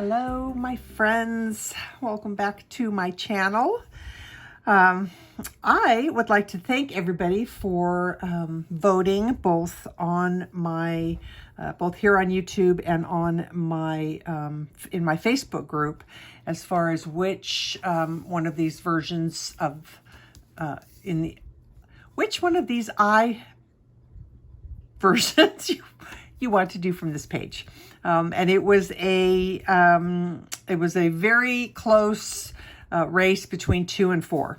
Hello, my friends. Welcome back to my channel. I would like to thank everybody for voting both on my, both here on YouTube and on my, in my Facebook group, as far as which one of these versions of, which one of these versions you want to do from this page. And it was a very close race between 2 and 4.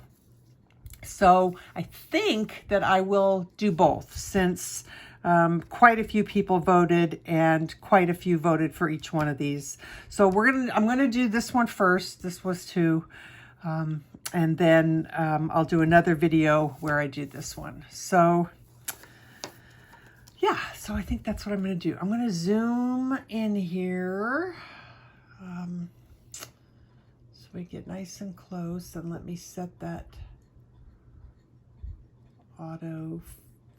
So I think that I will do both, since quite a few people voted and quite a few voted for each one of these. So I'm gonna do this one first. This was 2, and then I'll do another video where I do this one. So yeah, so I think that's what I'm going to do. I'm going to zoom in here so we get nice and close, and let me set that auto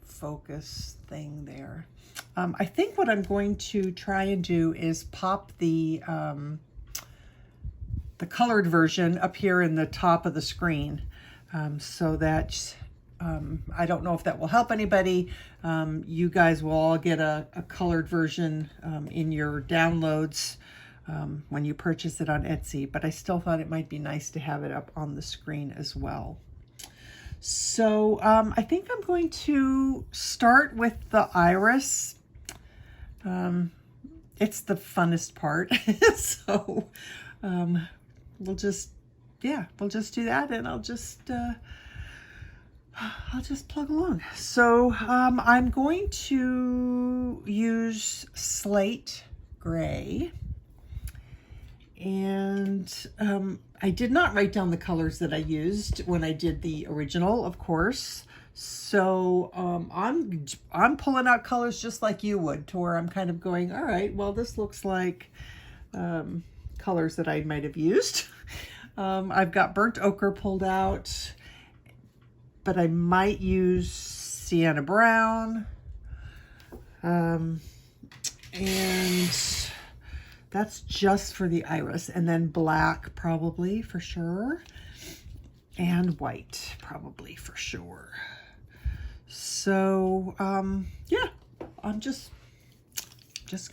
focus thing there. I think what I'm going to try and do is pop the colored version up here in the top of the screen, so that I don't know if that will help anybody. You guys will all get a colored version in your downloads when you purchase it on Etsy, but I still thought it might be nice to have it up on the screen as well. So I think I'm going to start with the iris. It's the funnest part. So we'll just do that, and I'll just plug along. So I'm going to use Slate Grey, and I did not write down the colors that I used when I did the original, of course. So I'm pulling out colors just like you would, to where I'm kind of going, all right, well, this looks like colors that I might have used. I've got burnt ochre pulled out, but I might use sienna brown, and that's just for the iris, and then black probably for sure, and white probably for sure. So yeah, I'm just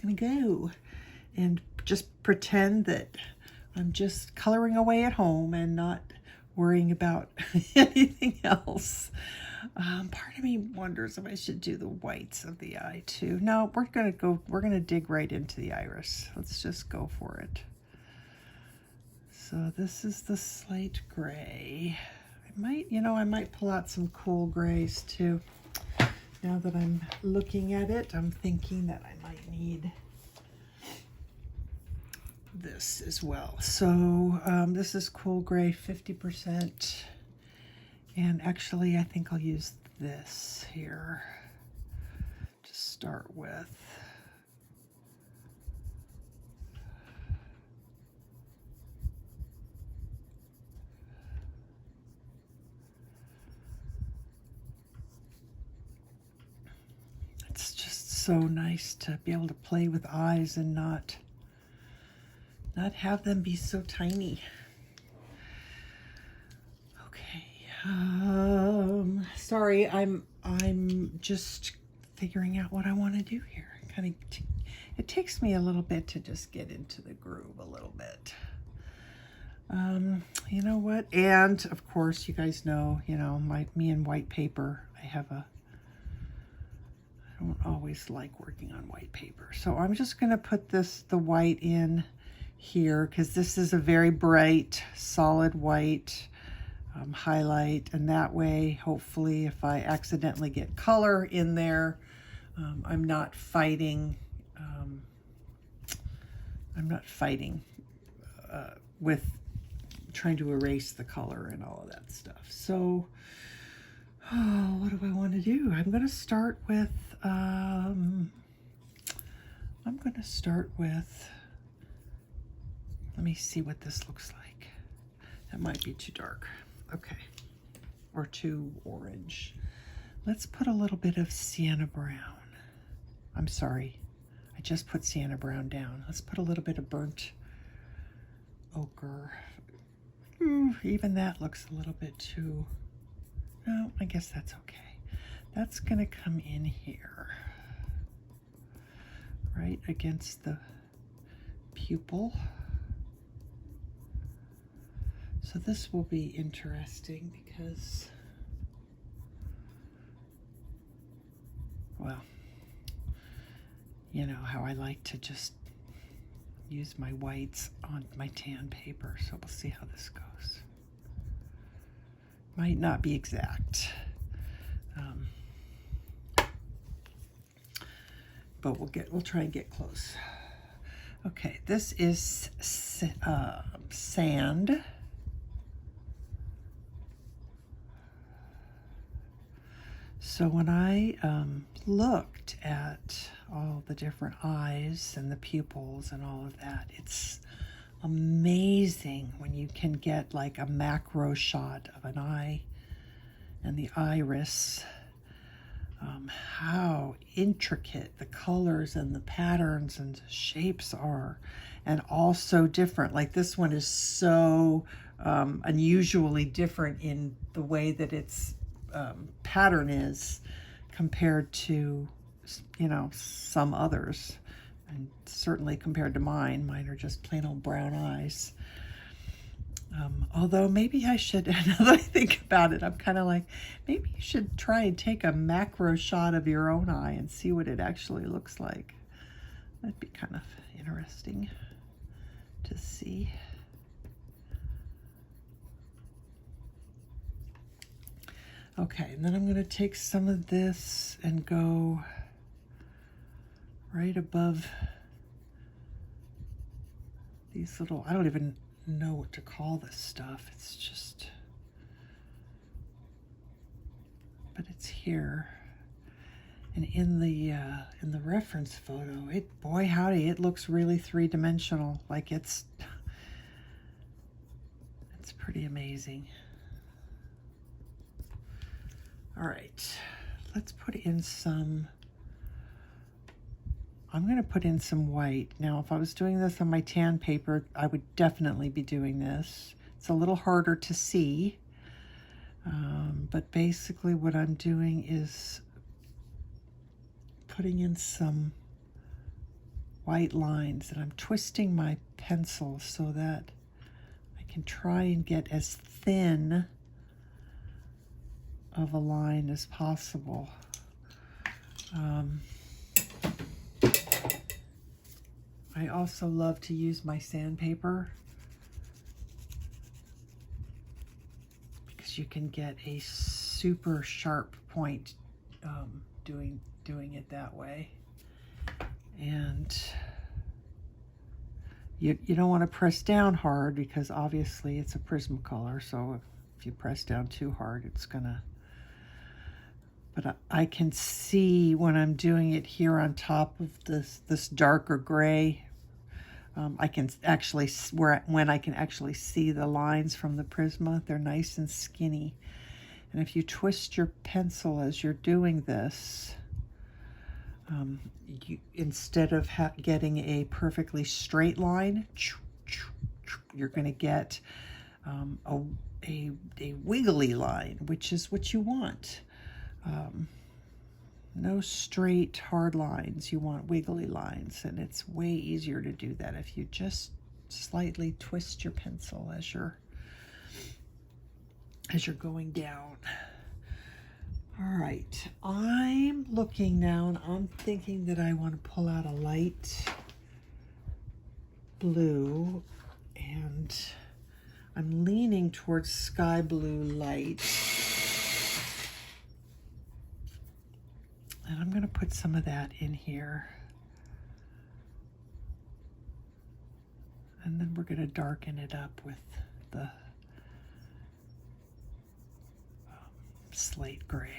gonna go and just pretend that I'm just coloring away at home and not worrying about anything else. Part of me wonders if I should do the whites of the eye too. No, we're gonna dig right into the iris. Let's just go for it. So this is the Slate Gray. I might pull out some cool grays too. Now that I'm looking at it, I'm thinking that I might need this as well. So this is cool gray 50%, and actually I think I'll use this here to start with. It's just so nice to be able to play with eyes and not have them be so tiny. Okay. Sorry, I'm just figuring out what I want to do here. It takes me a little bit to just get into the groove a little bit. You know what? And of course, you guys know, me and white paper. I don't always like working on white paper. So I'm just going to put the white in here, because this is a very bright solid white highlight, and that way hopefully if I accidentally get color in there, I'm not fighting with trying to erase the color and all of that stuff. So what do I want to do? I'm going to start with let me see what this looks like. That might be too dark. Okay. Or too orange. Let's put a little bit of sienna brown. I'm sorry. I just put sienna brown down. Let's put a little bit of burnt ochre. Even that looks a little bit too, no, I guess that's okay. That's gonna come in here, right against the pupil. So this will be interesting because, well, you know how I like to just use my whites on my tan paper, so we'll see how this goes. Might not be exact, but we'll try and get close. Okay, this is sand. So when I looked at all the different eyes and the pupils and all of that, it's amazing when you can get like a macro shot of an eye and the iris, how intricate the colors and the patterns and shapes are, and also different. Like this one is so unusually different in the way that its pattern is compared to, you know, some others, and certainly compared to mine. Mine are just plain old brown eyes. Although maybe I should, now that I think about it, I'm kind of like, maybe you should try and take a macro shot of your own eye and see what it actually looks like. That'd be kind of interesting to see. Okay, and then I'm going to take some of this and go right above these little, I don't even know what to call this stuff. It's just, but it's here. And in the reference photo, boy howdy, it looks really three-dimensional. Like it's pretty amazing. All right, let's put in some, I'm going to put in some white. Now, if I was doing this on my tan paper, I would definitely be doing this. It's a little harder to see, but basically what I'm doing is putting in some white lines, and I'm twisting my pencil so that I can try and get as thin of a line as possible. I also love to use my sandpaper because you can get a super sharp point doing it that way. And you don't want to press down hard because obviously it's a Prismacolor, so if you press down too hard, it's gonna, but I can see when I'm doing it here on top of this darker gray, I can actually, when I can actually see the lines from the Prisma, they're nice and skinny. And if you twist your pencil as you're doing this, instead of getting a perfectly straight line, you're going to get a wiggly line, which is what you want. No straight hard lines, you want wiggly lines, and it's way easier to do that if you just slightly twist your pencil as you're going down. All right, I'm looking now and I'm thinking that I want to pull out a light blue, and I'm leaning towards sky blue light. And I'm going to put some of that in here. And then we're going to darken it up with the slate gray.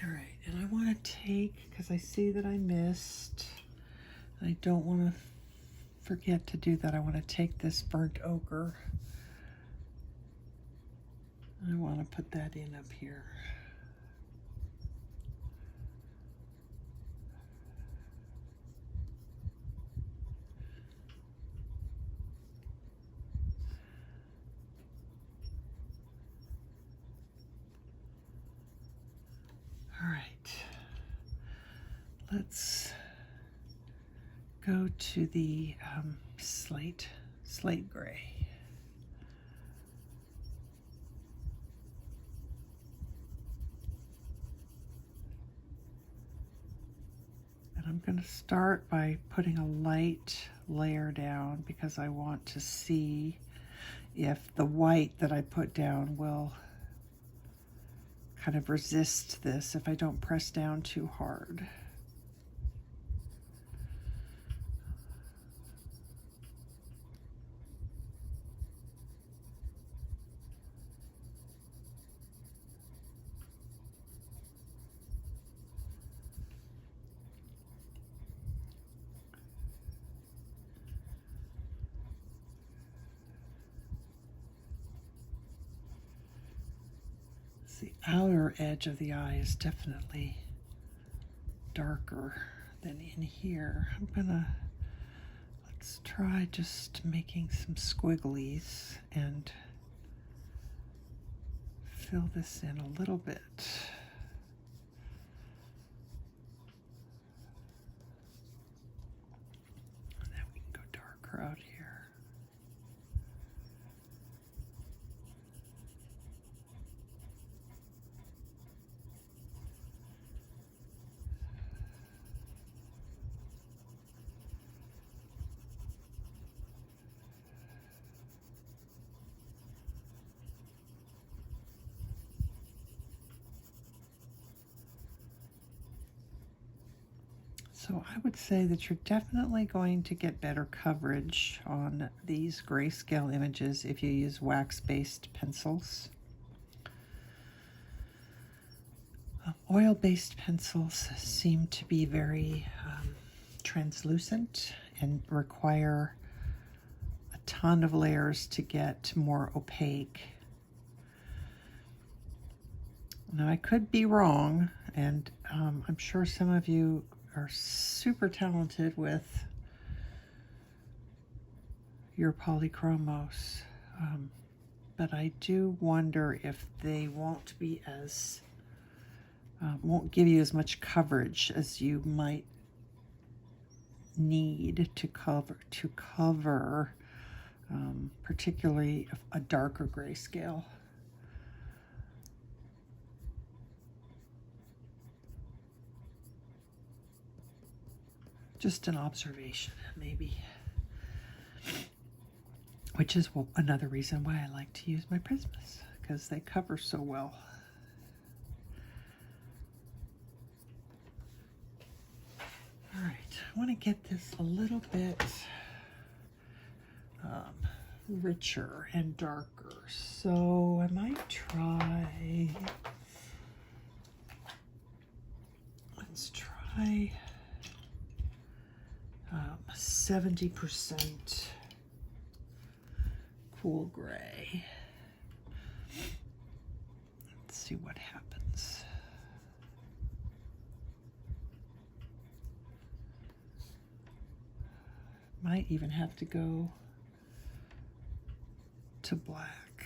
All right, and I want to take, because I see that I missed, I don't want to forget to do that, I want to take this burnt ochre. I want to put that in up here. All right, let's go to the slate gray. And I'm going to start by putting a light layer down because I want to see if the white that I put down will kind of resist this if I don't press down too hard. The outer edge of the eye is definitely darker than in here. Let's try just making some squigglies and fill this in a little bit. And then we can go darker out here. So I would say that you're definitely going to get better coverage on these grayscale images if you use wax-based pencils. Oil-based pencils seem to be very translucent and require a ton of layers to get more opaque. Now I could be wrong, and I'm sure some of you are super talented with your polychromos, but I do wonder if they won't be as won't give you as much coverage as you might need to cover particularly a darker grayscale. Just an observation, maybe. Which is another reason why I like to use my Prismas, because they cover so well. All right, I want to get this a little bit richer and darker. So I might try, let's try 70% cool gray. Let's see what happens. Might even have to go to black.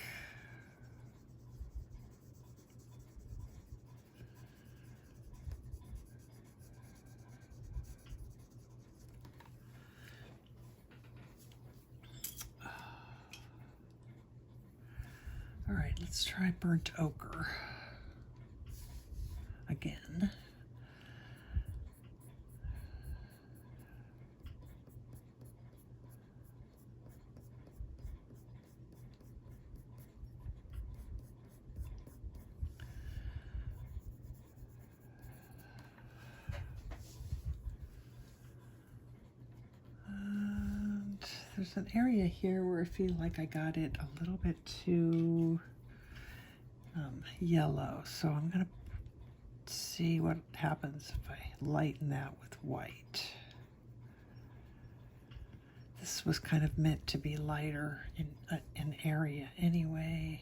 All right, let's try burnt ochre again. There's an area here where I feel like I got it a little bit too yellow, so I'm gonna see what happens if I lighten that with white. The This was kind of meant to be lighter in area anyway.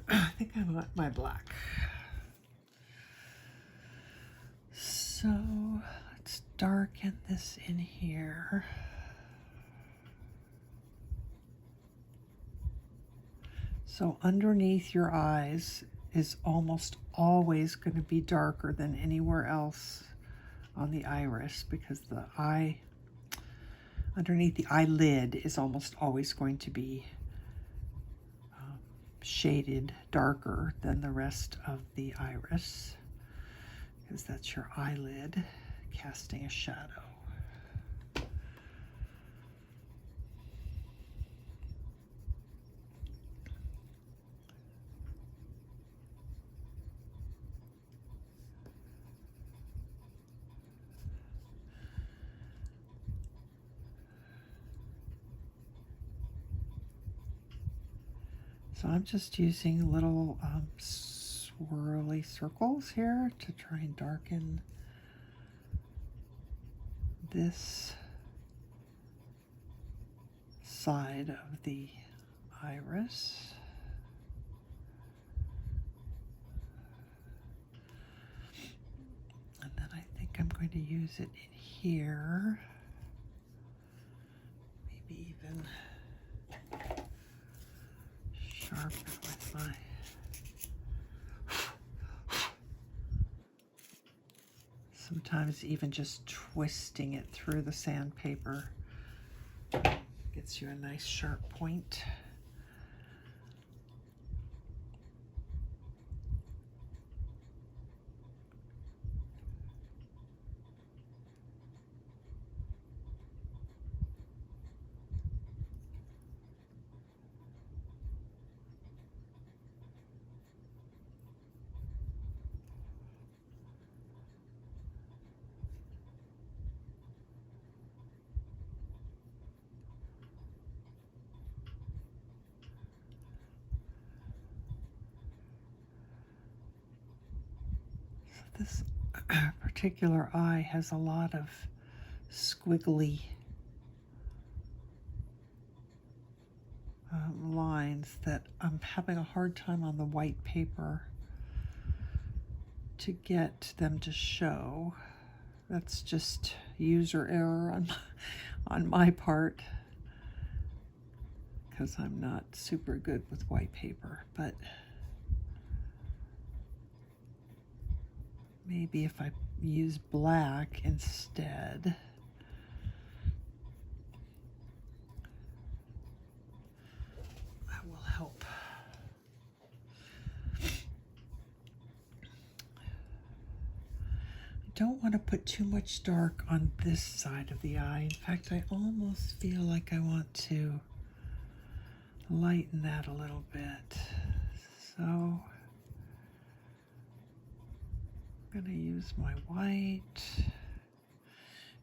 I think I want my black. So let's darken this in here. So underneath your eyes is almost always going to be darker than anywhere else on the iris, because the eye, underneath the eyelid, is almost always going to be shaded darker than the rest of the iris, because that's your eyelid casting a shadow. So I'm just using little swirly circles here to try and darken this side of the iris. And then I think I'm going to use it in here. Maybe even sharpen with my sometimes even just twisting it through the sandpaper gets you a nice sharp point. This particular eye has a lot of squiggly lines that I'm having a hard time on the white paper to get them to show. That's just user error on my part, because I'm not super good with white paper, but maybe if I use black instead. That will help. I don't want to put too much dark on this side of the eye. In fact, I almost feel like I want to lighten that a little bit. So I'm going to use my white,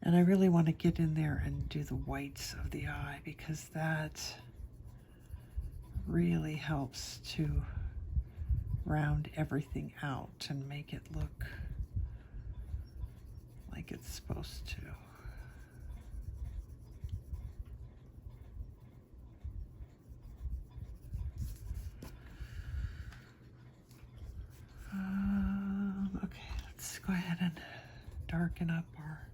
and I really want to get in there and do the whites of the eye, because that really helps to round everything out and make it look like it's supposed to. Okay, let's go ahead and darken up our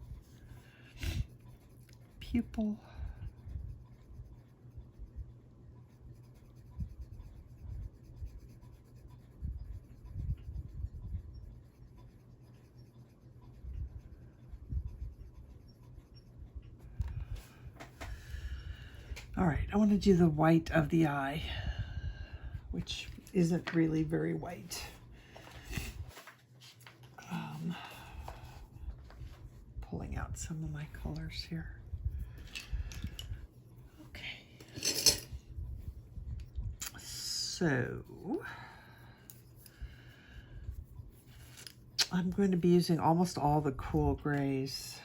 pupil. All right, I want to do the white of the eye, which isn't really very white. Pulling out some of my colors here. Okay. So, I'm going to be using almost all the cool grays.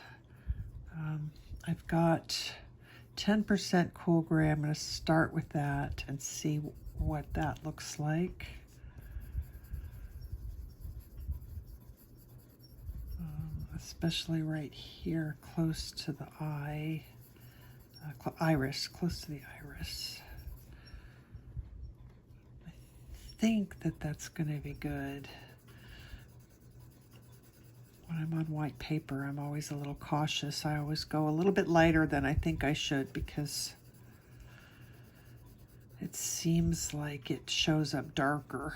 I've got 10% cool gray. I'm going to start with that and see what that looks like. Especially right here, close to the eye, iris, close to the iris. I think that that's going to be good. When I'm on white paper, I'm always a little cautious. I always go a little bit lighter than I think I should because it seems like it shows up darker.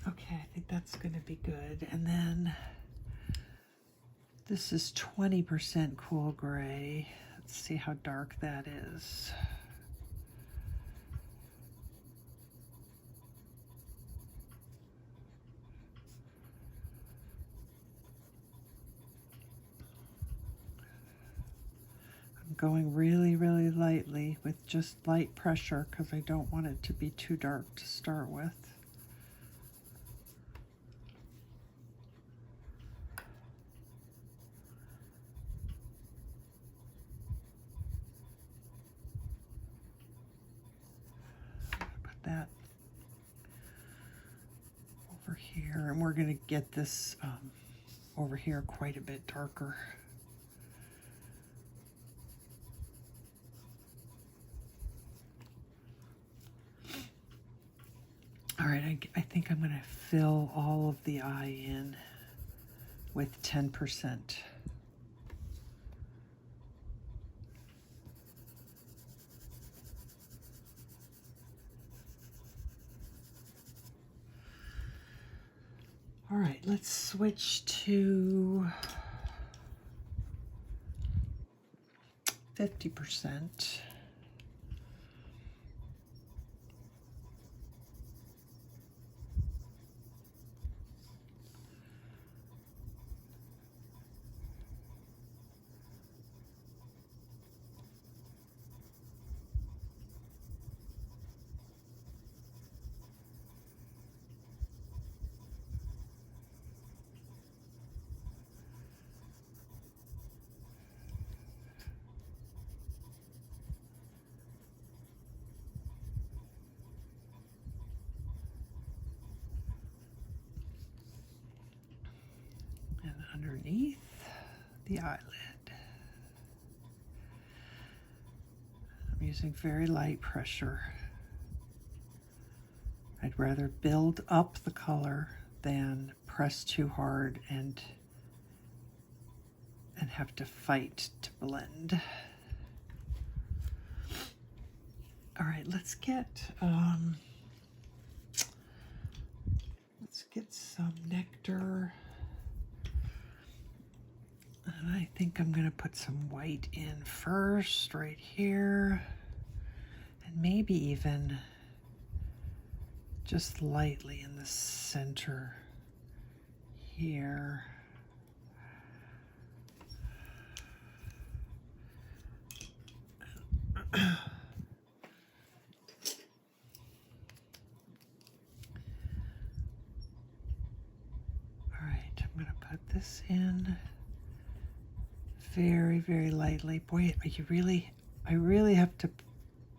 Okay, I think that's going to be good. And then this is 20% cool gray. Let's see how dark that is. I'm going really, really lightly with just light pressure because I don't want it to be too dark to start with. That over here, and we're going to get this over here quite a bit darker. All right, I think I'm going to fill all of the eye in with 10%. All right, let's switch to 50%. Underneath the eyelid. I'm using very light pressure. I'd rather build up the color than press too hard and have to fight to blend. All right, let's get some Nectar. And I think I'm going to put some white in first, right here, and maybe even just lightly in the center here. All right, I'm going to put this in very, very lightly. Boy, I really have to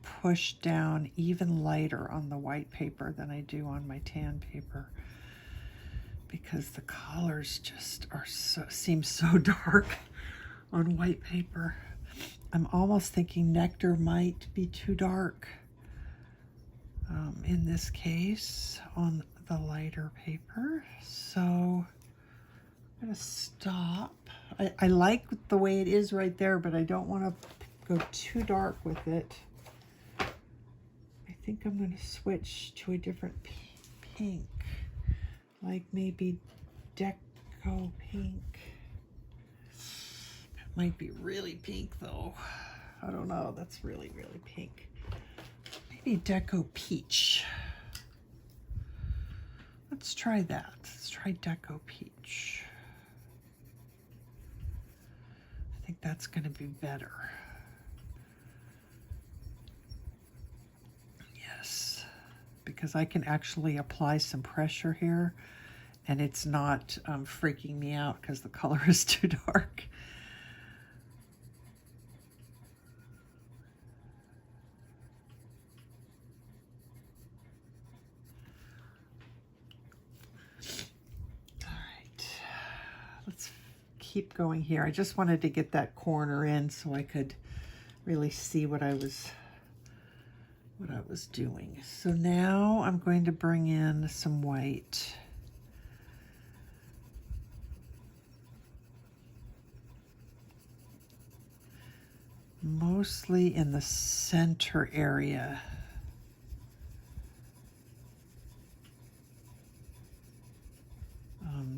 push down even lighter on the white paper than I do on my tan paper because the colors just seem so dark on white paper. I'm almost thinking Nectar might be too dark in this case on the lighter paper. So I'm going to stop. I like the way it is right there, but I don't want to go too dark with it. I think I'm going to switch to a different pink, like maybe Deco Pink. It might be really pink though. I don't know. That's really, really pink. Maybe Deco Peach. Let's try that. Let's try Deco Peach. I think that's going to be better. because I can actually apply some pressure here and it's not freaking me out because the color is too dark. Let's keep going here. I just wanted to get that corner in so I could really see what I was doing. So now I'm going to bring in some white. Mostly in the center area.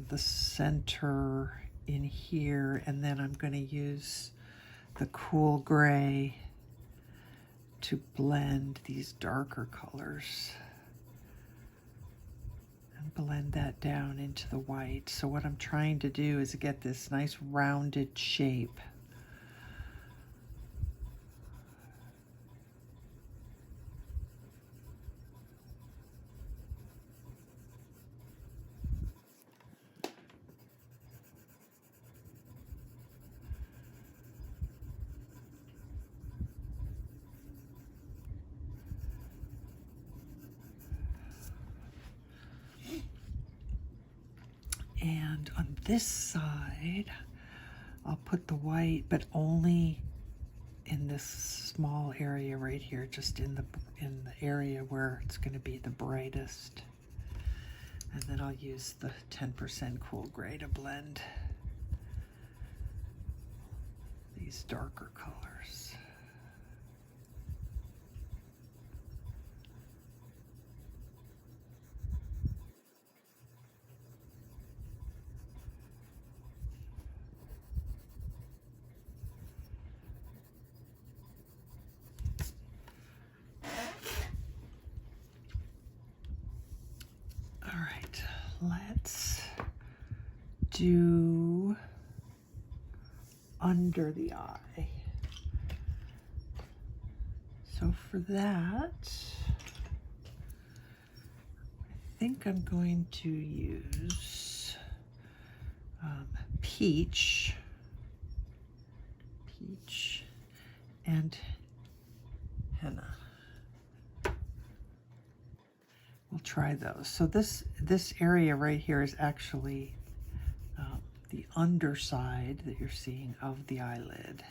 The center in here, and then I'm going to use the cool gray to blend these darker colors and blend that down into the white. So what I'm trying to do is get this nice rounded shape. And on this side, I'll put the white, but only in this small area right here, just in the area where it's going to be the brightest. And then I'll use the 10% cool gray to blend these darker colors. Let's do under the eye. So for that, I think I'm going to use peach and henna. We'll try those. So this area right here is actually the underside that you're seeing of the eyelid.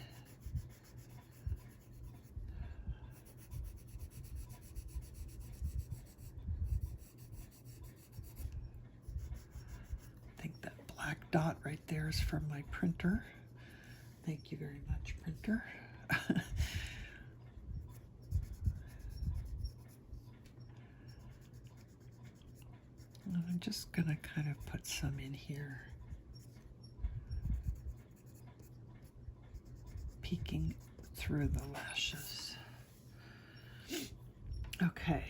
I think that black dot right there is from my printer. Thank you very much, printer. I'm just going to kind of put some in here, peeking through the lashes. Okay,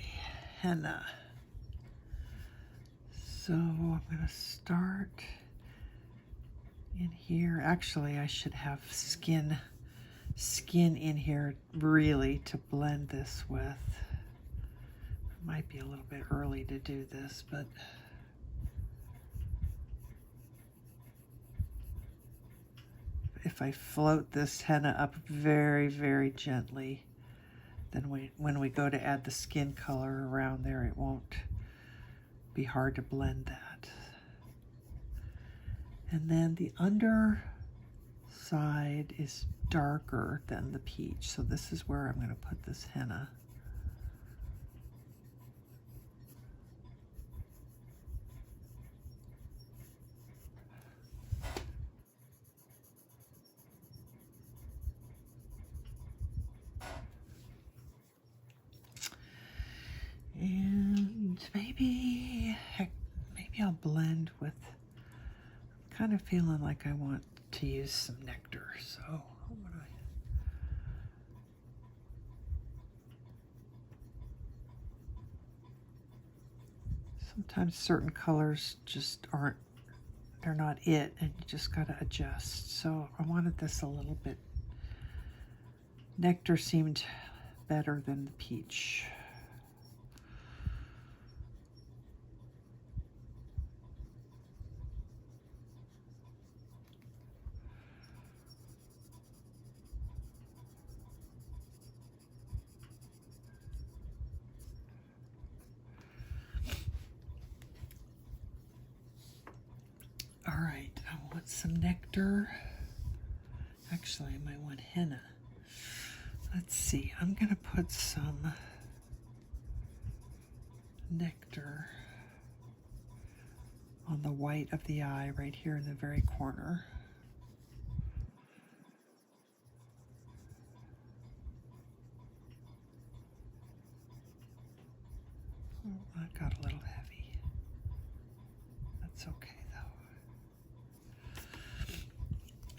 henna. So I'm going to start in here. Actually, I should have skin in here really to blend this with. It might be a little bit early to do this, but if I float this henna up very, very gently, then when we go to add the skin color around there, it won't be hard to blend that. And then the under side is darker than the peach, so this is where I'm going to put this henna. And maybe I'll blend with, I'm kind of feeling like I want to use some nectar, so what would I? Sometimes certain colors just aren't, they're not it, and you just got to adjust. So I wanted this a little bit, nectar seemed better than the peach. want some Nectar. Actually, I might want Henna. Let's see, I'm going to put some Nectar on the white of the eye right here in the very corner. Oh, that got a little heavy. That's okay though.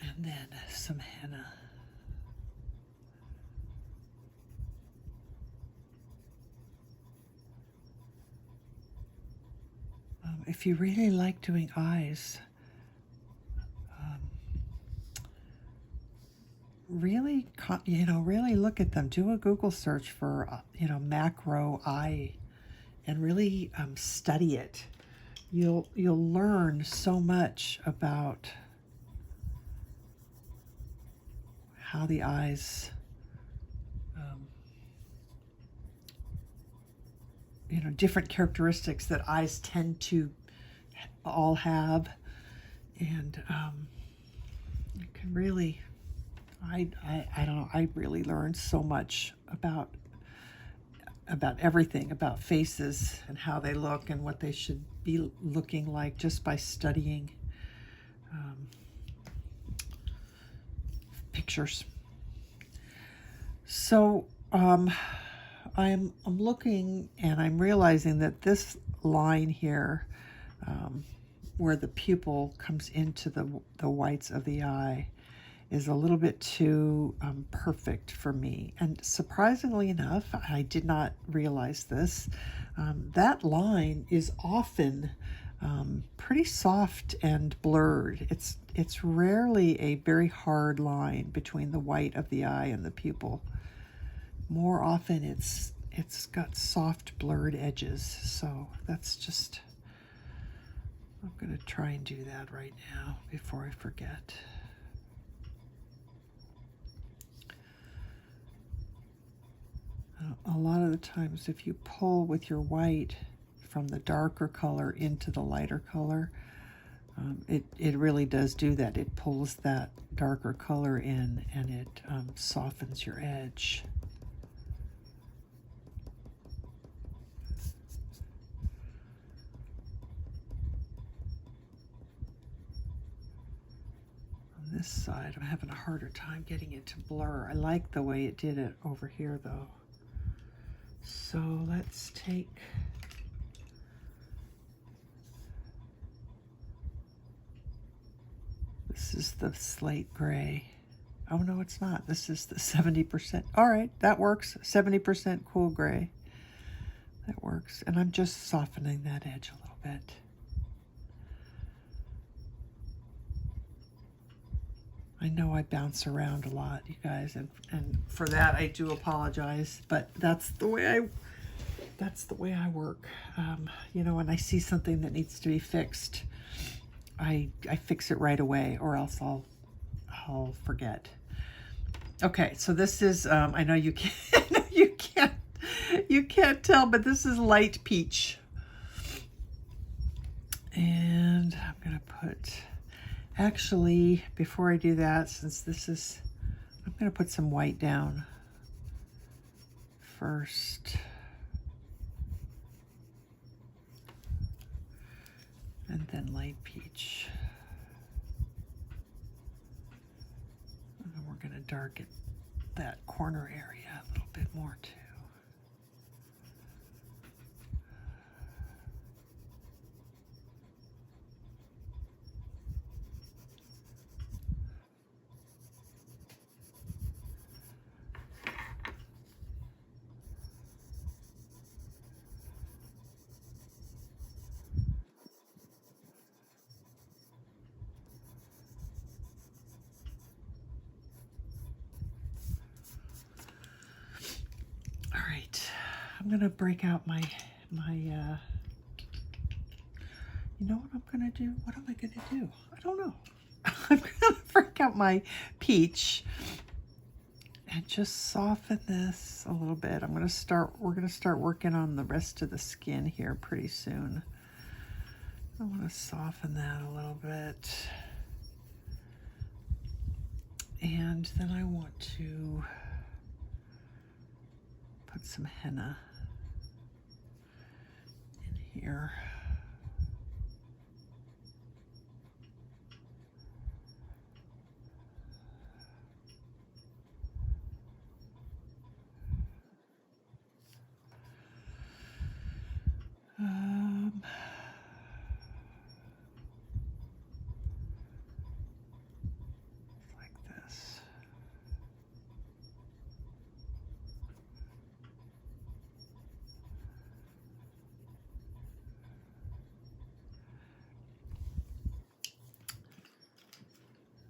And then some henna. If you really like doing eyes, really, really look at them. Do a Google search for, macro eye, and really study it. You'll learn so much about how the eyes, different characteristics that eyes tend to all have, and you can really, I don't know, I really learned so much about everything, about faces and how they look and what they should be looking like just by studying pictures. So I'm looking and I'm realizing that this line here, where the pupil comes into the whites of the eye, is a little bit too perfect for me. And surprisingly enough, I did not realize this, that line is often pretty soft and blurred. It's rarely a very hard line between the white of the eye and the pupil. More often it's got soft blurred edges. So that's just, I'm going to try and do that right now before I forget. A lot of the times if you pull with your white from the darker color into the lighter color, it really does do that. It pulls that darker color in and it softens your edge. On this side, I'm having a harder time getting it to blur. I like the way it did it over here though. So let's take this is the Slate Grey. Oh no, it's not. This is the 70%. All right, that works. 70% cool gray. That works. And I'm just softening that edge a little bit. I know I bounce around a lot, you guys, and for that I do apologize, but that's the way I work. When I see something that needs to be fixed, I fix it right away, or else I'll forget. Okay, so this is I know you can't you can't tell, but this is light peach, and I'm gonna put. Actually, before I do that, since this is, I'm going to put some white down first. And then light peach. And then we're going to darken that corner area a little bit more too. I'm gonna break out my you know what I'm gonna do? What am I gonna do? I don't know. I'm gonna break out my peach and just soften this a little bit. We're gonna start working on the rest of the skin here pretty soon. I want to soften that a little bit. And then I want to put some henna in here. Like this.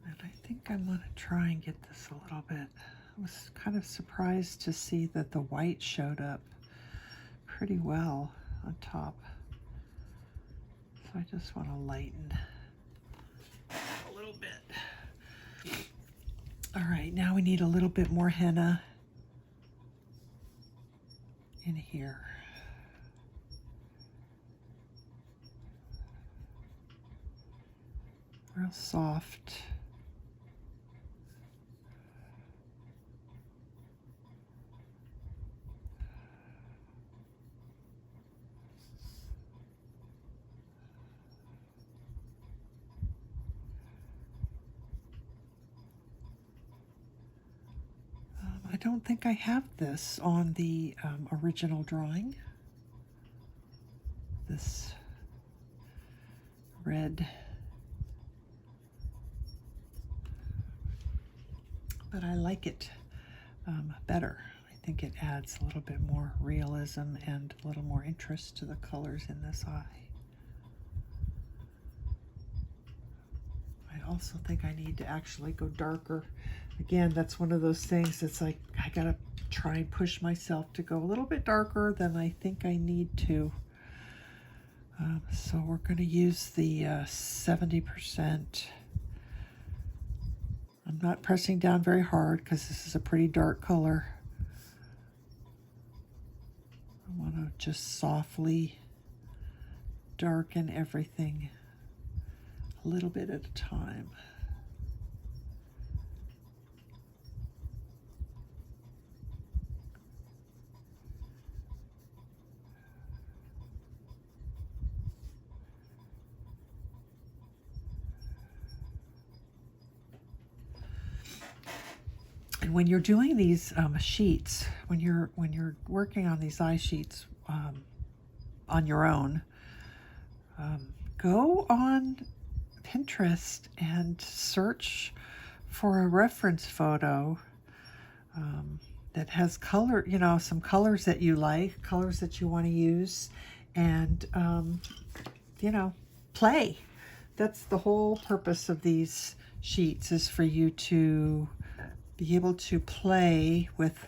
And I think I'm going to try and get this a little bit. I was kind of surprised to see that the white showed up pretty well on top. So I just want to lighten a little bit. All right, now we need a little bit more henna in here. Real soft. I don't think I have this on the original drawing. This red. But I like it better. I think it adds a little bit more realism and a little more interest to the colors in this eye. I also think I need to actually go darker. Again, that's one of those things that's like, I gotta try and push myself to go a little bit darker than I think I need to. So we're gonna use the 70%. I'm not pressing down very hard because this is a pretty dark color. I want to just softly darken everything a little bit at a time. And when you're doing these sheets, when you're working on these eye sheets on your own, go on Pinterest and search for a reference photo that has color, you know, some colors that you like, colors that you want to use, and you know, play. That's the whole purpose of these sheets, is for you to be able to play with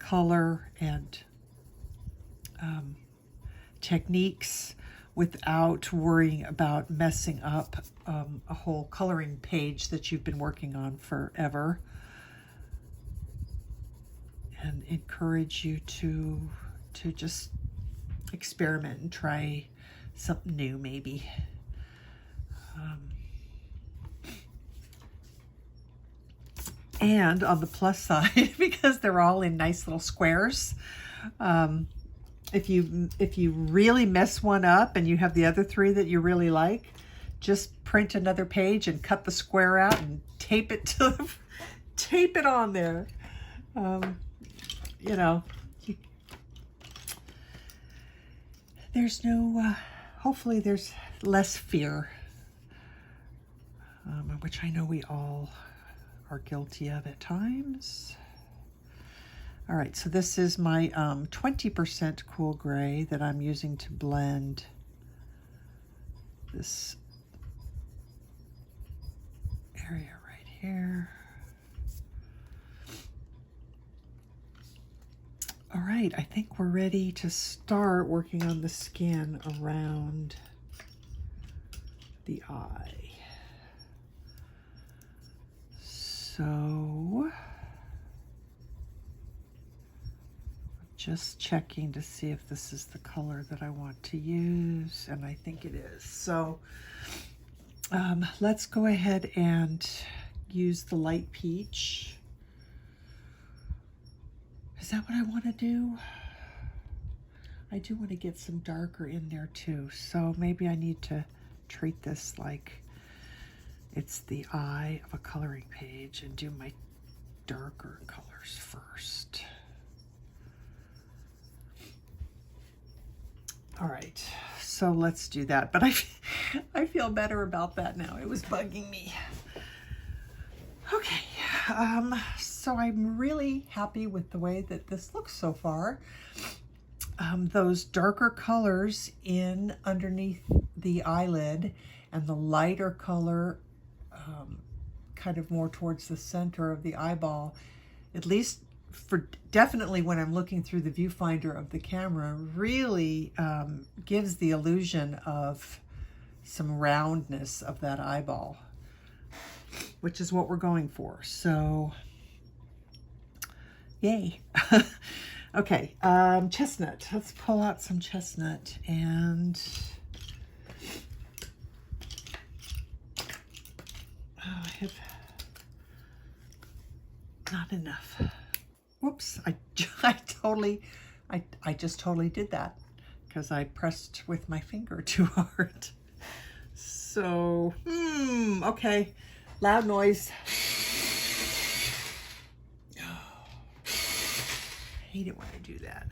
color and techniques without worrying about messing up a whole coloring page that you've been working on forever, and encourage you to just experiment and try something new maybe. And on the plus side, because they're all in nice little squares, if you really mess one up and you have the other three that you really like, just print another page and cut the square out and tape it to tape it on there. You know, there's no hopefully there's less fear, which I know we all are guilty of at times. All right, so this is my 20% cool gray that I'm using to blend this area right here. All right, I think we're ready to start working on the skin around the eye. So, just checking to see if this is the color that I want to use, and I think it is. So let's go ahead and use the light peach. Is that what I want to do? I do want to get some darker in there too, so maybe I need to treat this like it's the eye of a coloring page and do my darker colors first. All right, so let's do that, but I feel better about that now. It was bugging me. Okay, so I'm really happy with the way that this looks so far. Those darker colors in underneath the eyelid and the lighter color kind of more towards the center of the eyeball, at least for definitely when I'm looking through the viewfinder of the camera, really gives the illusion of some roundness of that eyeball, which is what we're going for. So, yay. Okay, chestnut. Let's pull out some chestnut, and I have not enough. Whoops, I just totally did that because I pressed with my finger too hard. So, okay, loud noise. I hate it when I do that.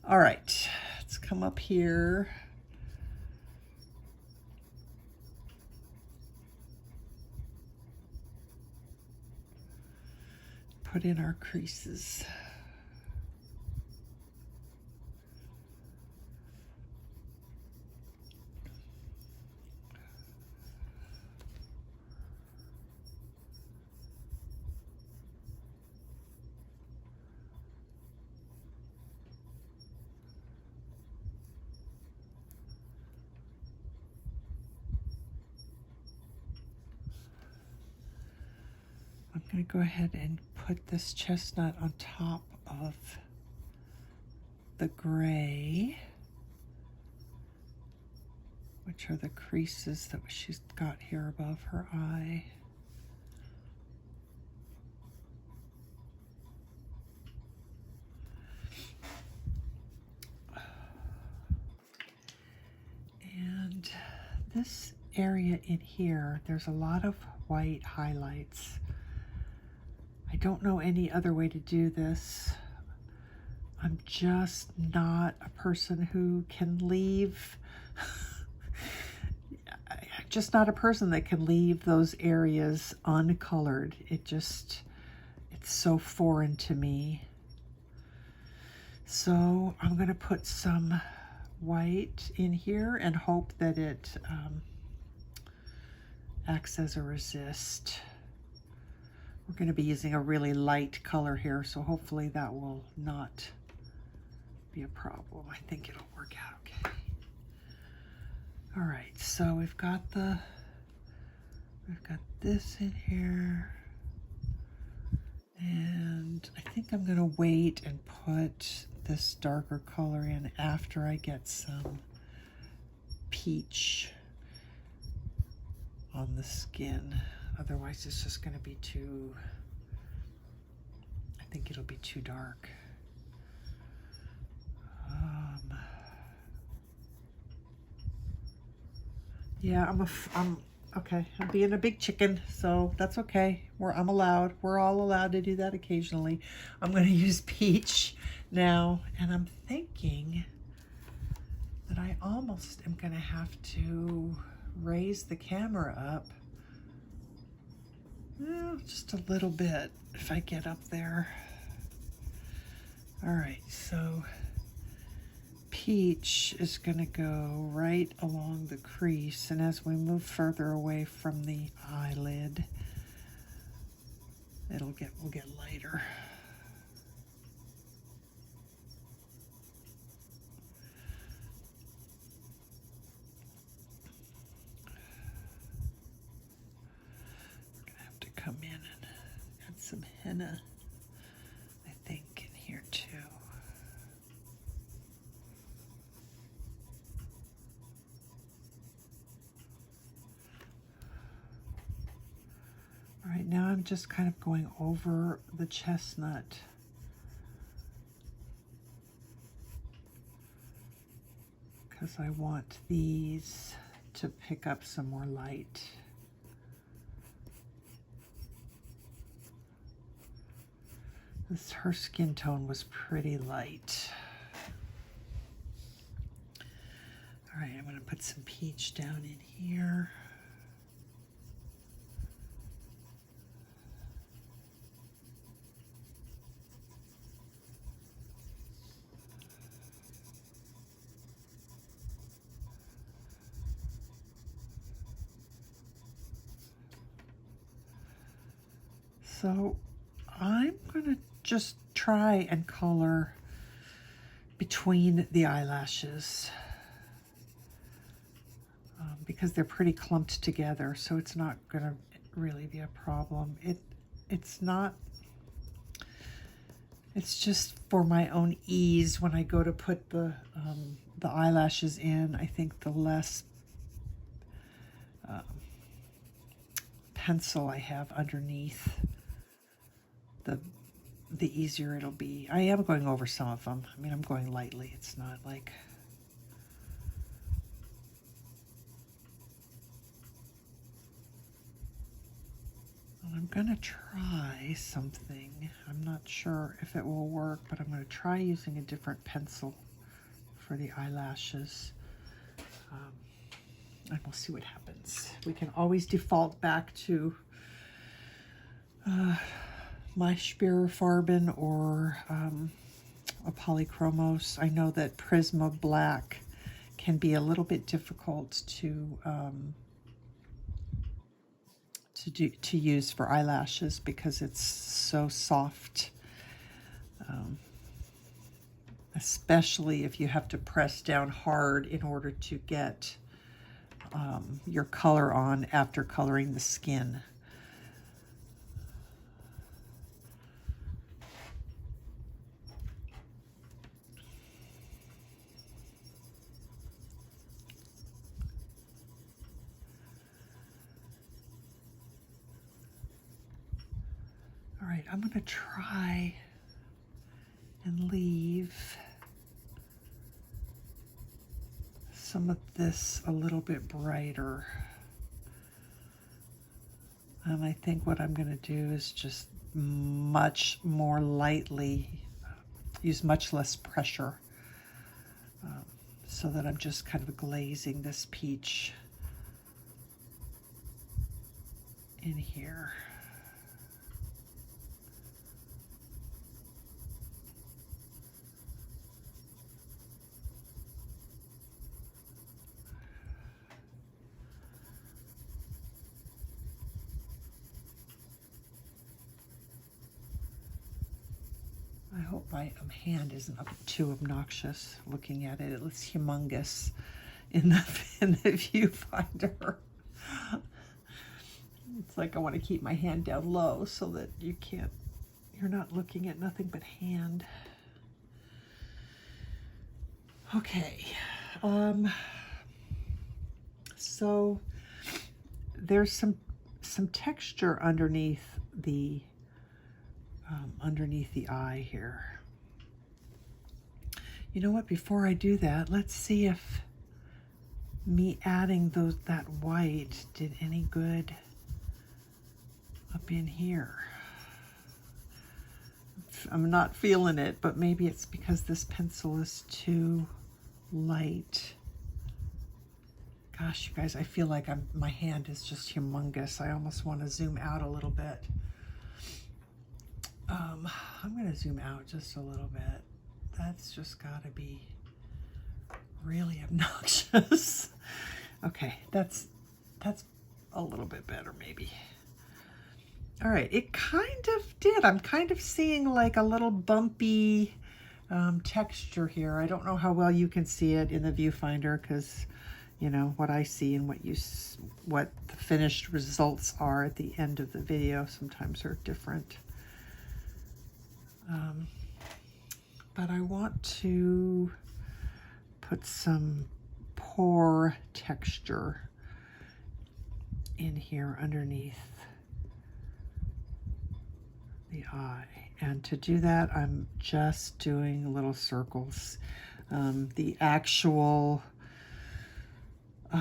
All right, let's come up here. Put in our creases. I'm going to go ahead and put this chestnut on top of the gray, which are the creases that she's got here above her eye. And this area in here, there's a lot of white highlights. I don't know any other way to do this. I'm just not a person who can leave, I'm just not a person that can leave those areas uncolored. It's so foreign to me. So I'm gonna put some white in here and hope that it acts as a resist. We're going to be using a really light color here, so hopefully that will not be a problem. I think it'll work out okay. All right, so we've got this in here, and I think I'm going to wait and put this darker color in after I get some peach on the skin. Otherwise it's just going to be too, I think it'll be too dark. Yeah, I'm okay. I'm being a big chicken, so that's okay. We're all allowed to do that occasionally. I'm going to use peach now, and I'm thinking that I almost am going to have to raise the camera up. Well, just a little bit if I get up there. All right, so peach is going to go right along the crease, and as we move further away from the eyelid, we'll get lighter. Come in and add some henna, I think, in here too. just kind of going over the chestnut. Because I want these to pick up some more light. Her skin tone was pretty light. All right, I'm going to put some peach down in here. So I'm going to just try and color between the eyelashes because they're pretty clumped together, so it's not going to really be a problem. It's not, it's just for my own ease when I go to put the eyelashes in. I think the less pencil I have underneath, the easier it'll be. I am going over some of them. I mean, I'm going lightly. It's not like... Well, I'm gonna try something. I'm not sure if it will work, but I'm gonna try using a different pencil for the eyelashes. And we'll see what happens. We can always default back to my Farben or a Polychromos. I know that Prisma Black can be a little bit difficult to use for eyelashes because it's so soft, especially if you have to press down hard in order to get your color on after coloring the skin. All right, I'm going to try and leave some of this a little bit brighter. And I think what I'm going to do is just much more lightly, use much less pressure, so that I'm just kind of glazing this peach in here. I hope my hand isn't too obnoxious looking at it. It looks humongous in the viewfinder. It's like I want to keep my hand down low so that you're not looking at nothing but hand. Okay. So there's some texture underneath the eye here. You know what, before I do that, let's see if me adding that white did any good up in here. I'm not feeling it, but maybe it's because this pencil is too light. Gosh, you guys, I feel like my hand is just humongous. I almost want to zoom out a little bit. I'm going to zoom out just a little bit. That's just got to be really obnoxious. Okay, that's a little bit better maybe. All right, it kind of did. I'm kind of seeing like a little bumpy texture here. I don't know how well you can see it in the viewfinder because, you know, what I see and what the finished results are at the end of the video sometimes are different. But I want to put some pore texture in here underneath the eye. And to do that, I'm just doing little circles. The actual, you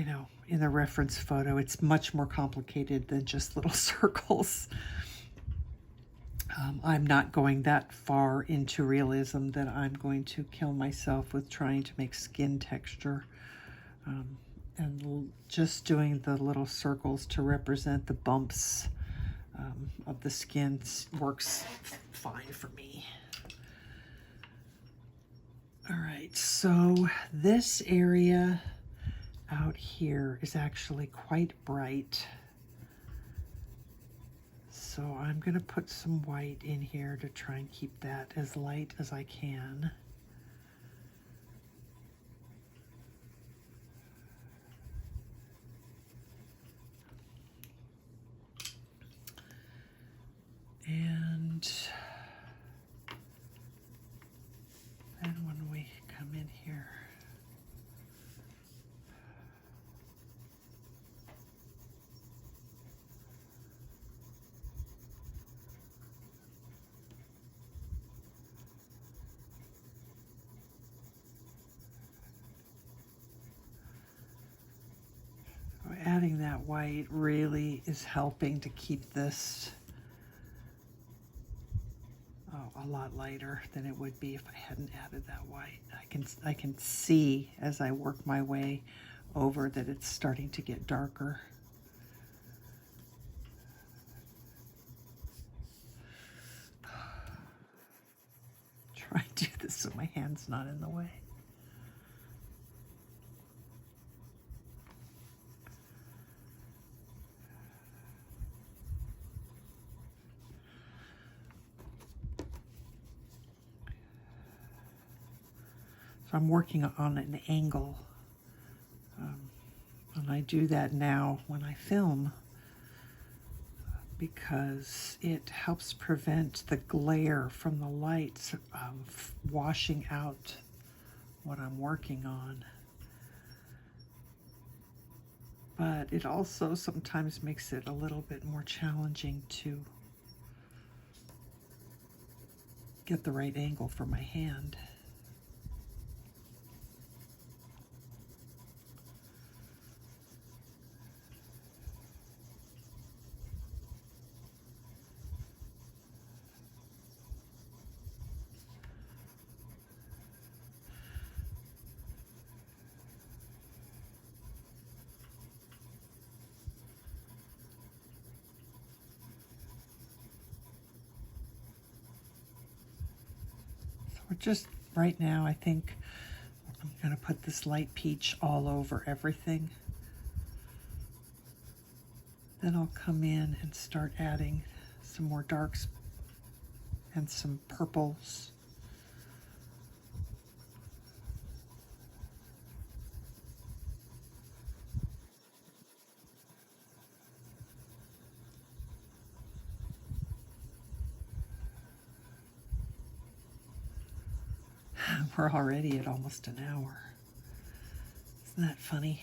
know, in the reference photo, it's much more complicated than just little circles. I'm not going that far into realism that I'm going to kill myself with trying to make skin texture. And just doing the little circles to represent the bumps of the skin works fine for me. All right, so this area out here is actually quite bright. So I'm going to put some white in here to try and keep that as light as I can. And then when we come in here, adding that white really is helping to keep this a lot lighter than it would be if I hadn't added that white. I can see as I work my way over that it's starting to get darker. Try and do this so my hand's not in the way. So I'm working on an angle, and I do that now when I film because it helps prevent the glare from the lights washing out what I'm working on. But it also sometimes makes it a little bit more challenging to get the right angle for my hand. We're just, right now, I think I'm going to put this light peach all over everything. Then I'll come in and start adding some more darks and some purples. We're already at almost an hour. Isn't that funny?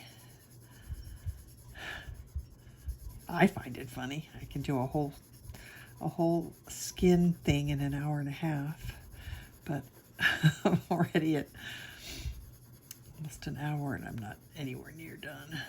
I find it funny. I can do a whole skin thing in an hour and a half, but I'm already at almost an hour and I'm not anywhere near done.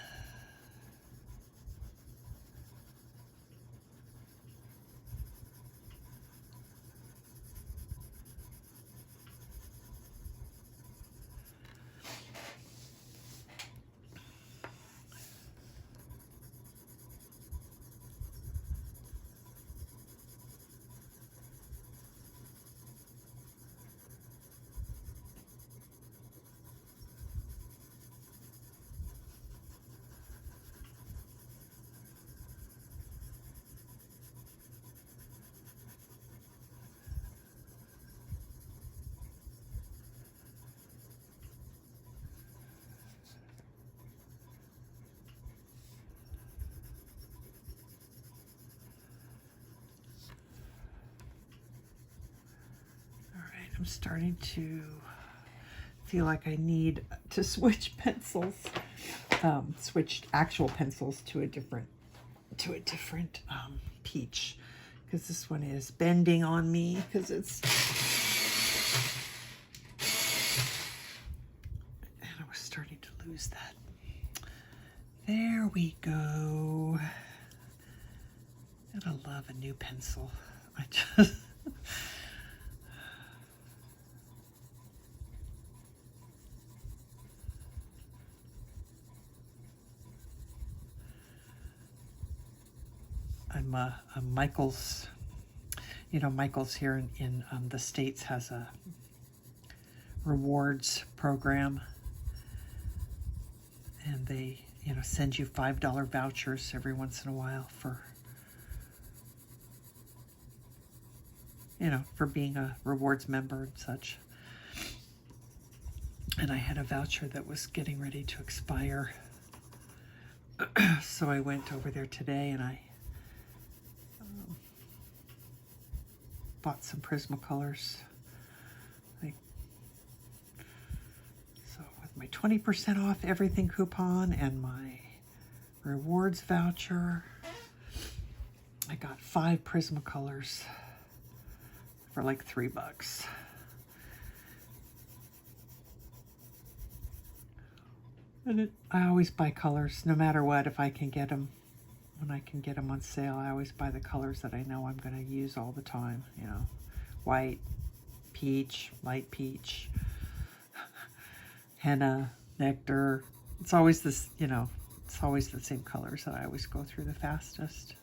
I'm starting to feel like I need to switch pencils, switch actual pencils to a different peach. because this one is bending on me because it's, and I was starting to lose that. There we go. Gotta love a new pencil. I just I'm Michael's, you know, Michael's here in the States has a rewards program, and they, you know, send you $5 vouchers every once in a while for, you know, for being a rewards member and such. And I had a voucher that was getting ready to expire. So I went over there today and I bought some Prismacolors. So with my 20% off everything coupon and my rewards voucher, I got 5 Prismacolors for like $3. And I always buy colors, no matter what, if I can get them. When I can get them on sale, I always buy the colors that I know I'm going to use all the time. You know, white, peach, light peach, henna, nectar. It's always this, you know, it's always the same colors that I always go through the fastest.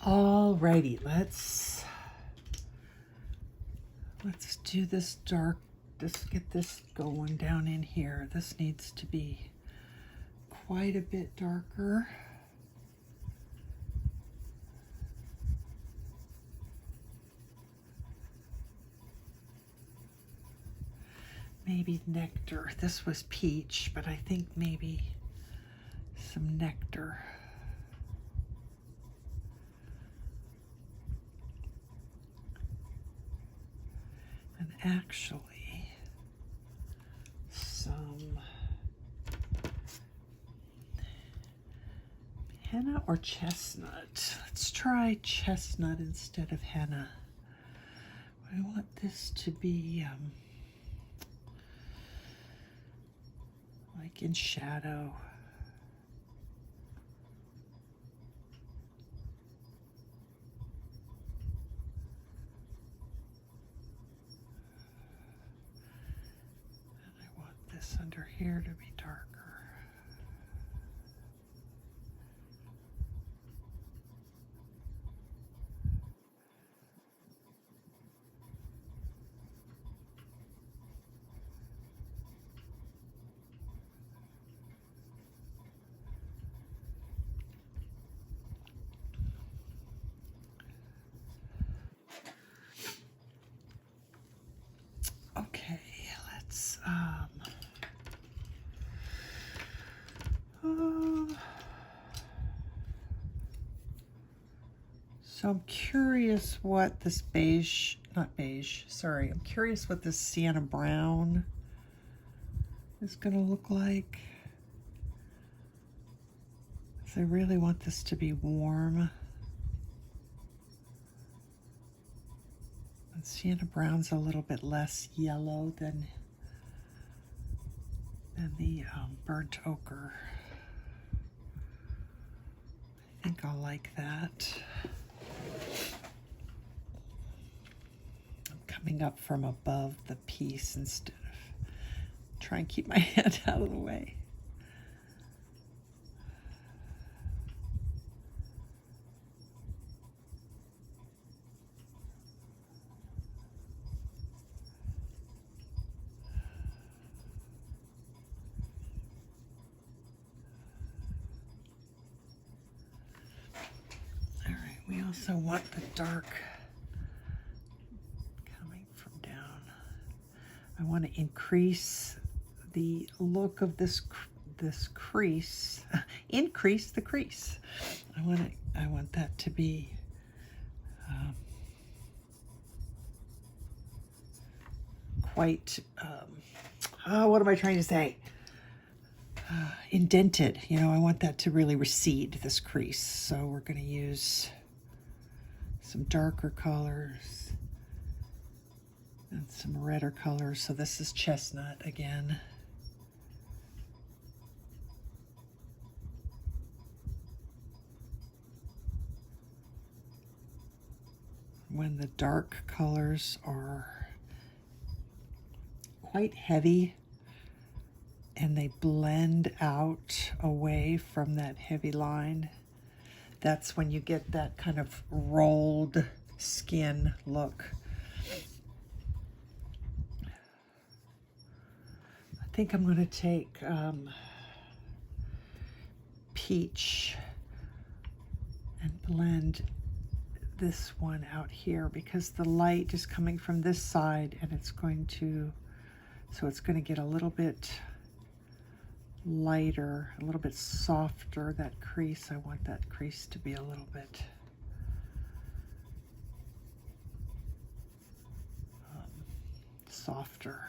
Alrighty, let's do this dark. Let's get this going down in here. This needs to be quite a bit darker. Maybe nectar. This was peach, but I think maybe some nectar. And actually, some henna or chestnut. Let's try chestnut instead of henna. I want this to be like in shadow. Under here to be darker. Okay, let's so I'm curious what this beige, not beige, sorry, I'm curious what this sienna brown is going to look like. So I really want this to be warm. And sienna brown's a little bit less yellow than the burnt ochre. I think I'll like that. I'm coming up from above the piece instead of trying to keep my hand out of the way. We also want the dark coming from down. I want to increase the look of this crease, increase the crease. I want that to be quite, what am I trying to say? Indented. You know, I want that to really recede, this crease. So we're going to use some darker colors and some redder colors. So this is Chestnut again. When the dark colors are quite heavy and they blend out away from that heavy line, that's when you get that kind of rolled skin look. I think I'm going to take Peach and blend this one out here, because the light is coming from this side and it's going to, so it's going to get a little bit lighter, a little bit softer, that crease. I want that crease to be a little bit softer,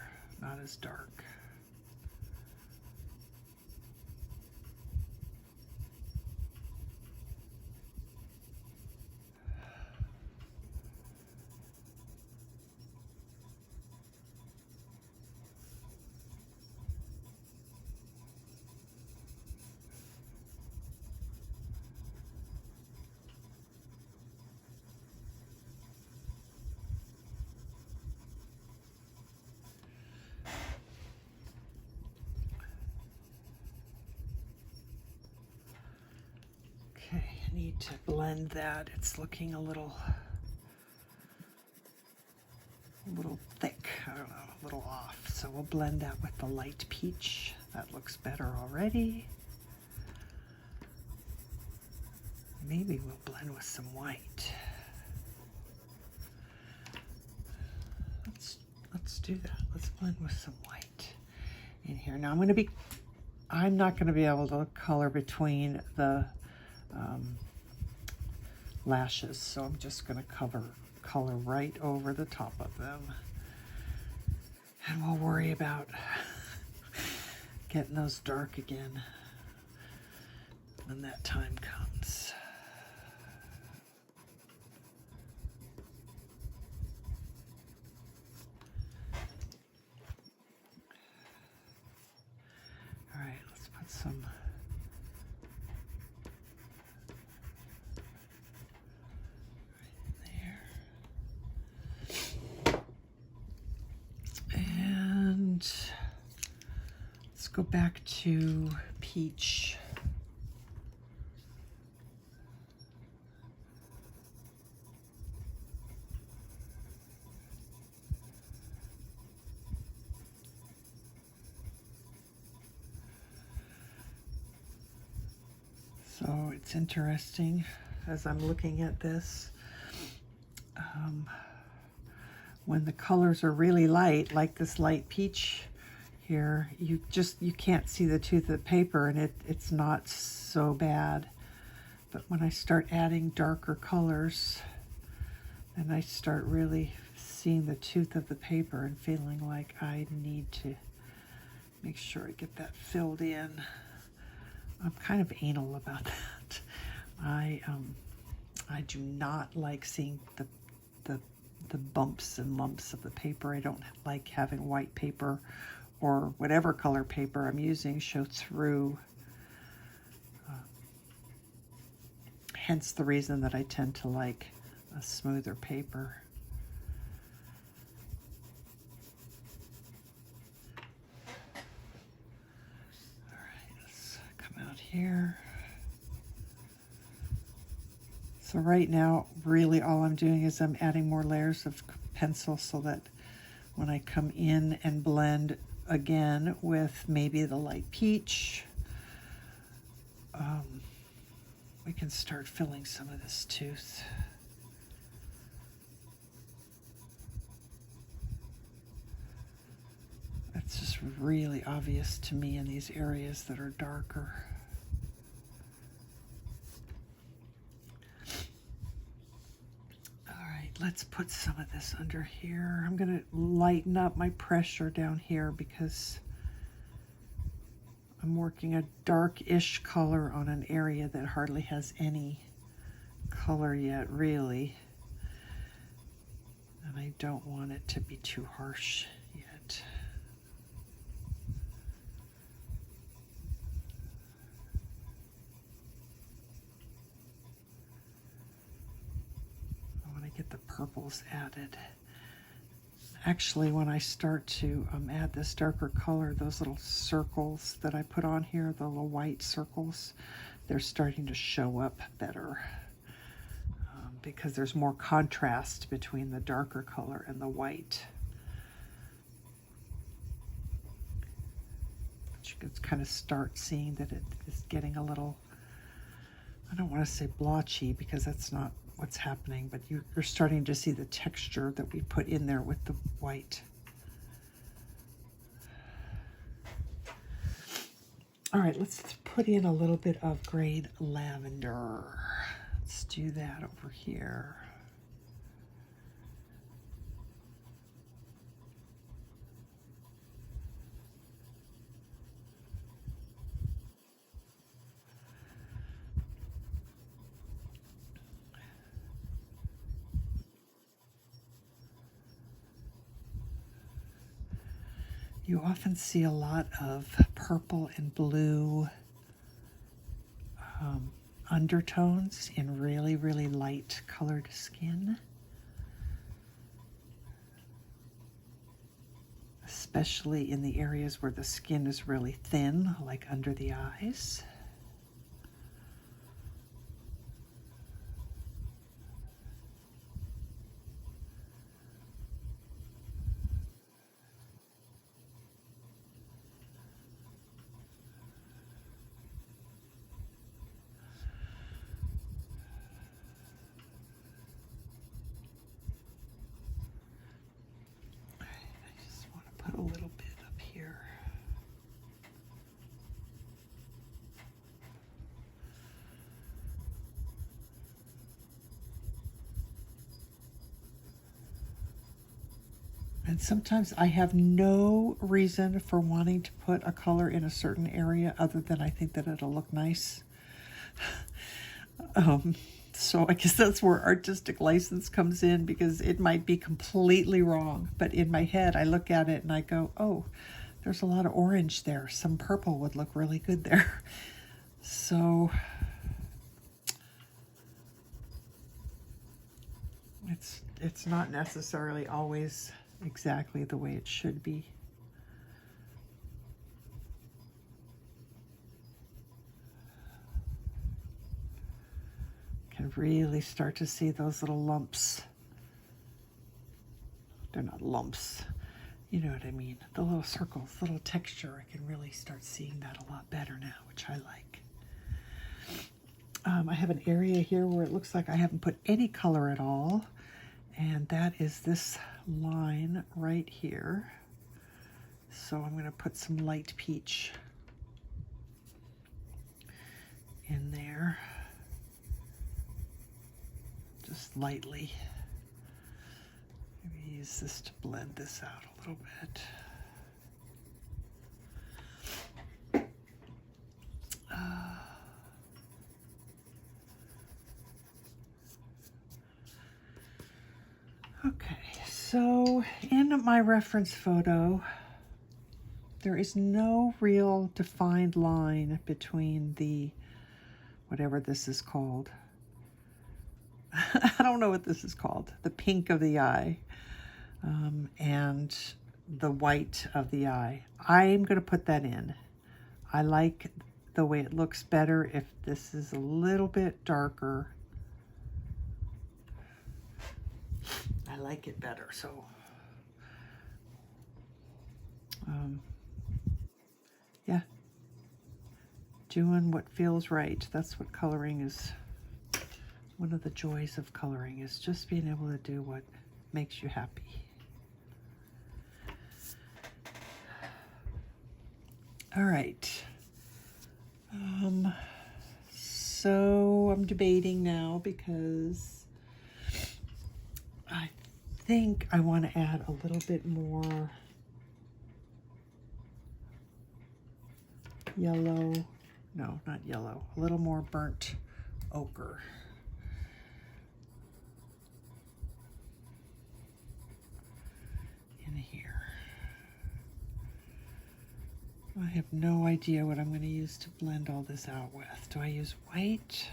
not as dark. Okay, I need to blend that. It's looking a little thick, I don't know, a little off. So we'll blend that with the light peach. That looks better already. Maybe we'll blend with some white. Let's do that. Let's blend with some white in here. Now I'm not going to be able to color between the lashes, so I'm just going to color right over the top of them, and we'll worry about getting those dark again when that time comes. All right, let's put some go back to Peach. So it's interesting as I'm looking at this, when the colors are really light, like this light peach here, you can't see the tooth of the paper, and it's not so bad. But when I start adding darker colors, then I start really seeing the tooth of the paper and feeling like I need to make sure I get that filled in. I'm kind of anal about that. I do not like seeing the bumps and lumps of the paper. I don't like having white paper or whatever color paper I'm using show through. Hence the reason that I tend to like a smoother paper. All right, let's come out here. So right now, really all I'm doing is I'm adding more layers of pencil so that when I come in and blend again with maybe the light peach, we can start filling some of this tooth. That's just really obvious to me in these areas that are darker. let's put some of this under here. I'm going to lighten up my pressure down here because I'm working a dark-ish color on an area that hardly has any color yet, really. And I don't want it to be too harsh yet. I want to get the purples added. Actually, when I start to add this darker color, those little circles that I put on here, the little white circles, they're starting to show up better because there's more contrast between the darker color and the white. But you can kind of start seeing that it is getting a little, I don't want to say blotchy because that's not what's happening, but you're starting to see the texture that we put in there with the white. All right, let's put in a little bit of grade lavender. Let's do that over here. You often see a lot of purple and blue undertones in really, really light colored skin. Especially in the areas where the skin is really thin, like under the eyes. Put a little bit up here. And sometimes I have no reason for wanting to put a color in a certain area other than I think that it'll look nice. So I guess that's where artistic license comes in, because it might be completely wrong. But in my head, I look at it and I go, oh, there's a lot of orange there. Some purple would look really good there. So it's not necessarily always exactly the way it should be. Can really start to see those little lumps. They're not lumps, you know what I mean. The little circles, little texture, I can really start seeing that a lot better now, which I like. I have an area here where it looks like I haven't put any color at all, and that is this line right here. So I'm going to put some light peach in there. Just lightly. Maybe use this to blend this out a little bit. Okay, so in my reference photo, there is no real defined line between the, whatever this is called, I don't know what this is called, the pink of the eye and the white of the eye. I'm going to put that in. I like the way it looks better if this is a little bit darker. I like it better, so yeah, doing what feels right. That's what coloring is. One of the joys of coloring is just being able to do what makes you happy. All right. So I'm debating now because think I want to add a little bit more yellow. No, not yellow. A little more burnt ochre. In here. I have no idea what I'm going to use to blend all this out with. Do I use white?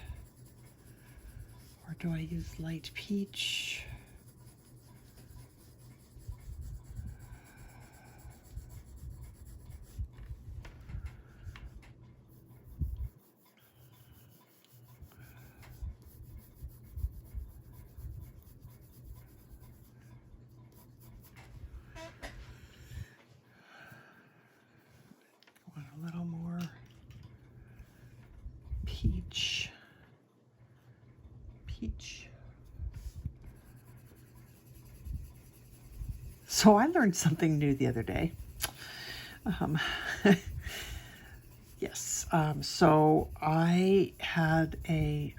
Or do I use light peach? A little more peach. So I learned something new the other day. Yes, so I had a,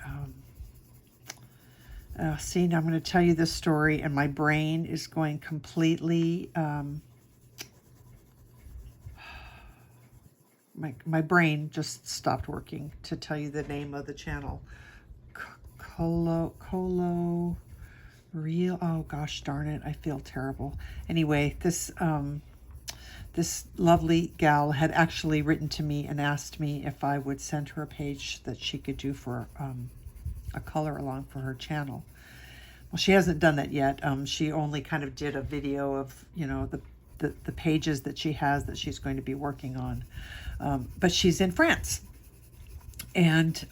see, now I'm going to tell you this story and my brain is going completely, my brain just stopped working to tell you the name of the channel. Real, oh gosh darn it, I feel terrible. Anyway, this this lovely gal had actually written to me and asked me if I would send her a page that she could do for a color along for her channel. Well, she hasn't done that yet. She only kind of did a video of, you know, the pages that she has that she's going to be working on. But she's in France. And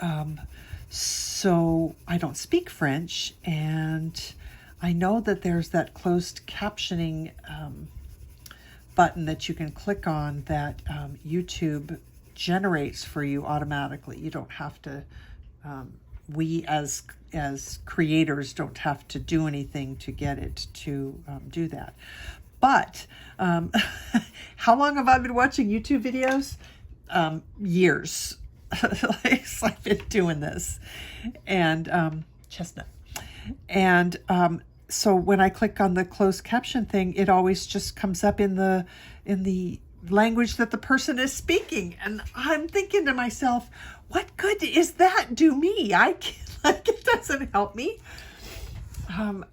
so I don't speak French, and I know that there's that closed captioning button that you can click on that YouTube generates for you automatically. You don't have to, we as creators don't have to do anything to get it to do that. But how long have I been watching YouTube videos? Years. I've been doing this. And Chestnut. And so when I click on the closed caption thing, it always just comes up in the language that the person is speaking. And I'm thinking to myself, what good is that do me? It doesn't help me.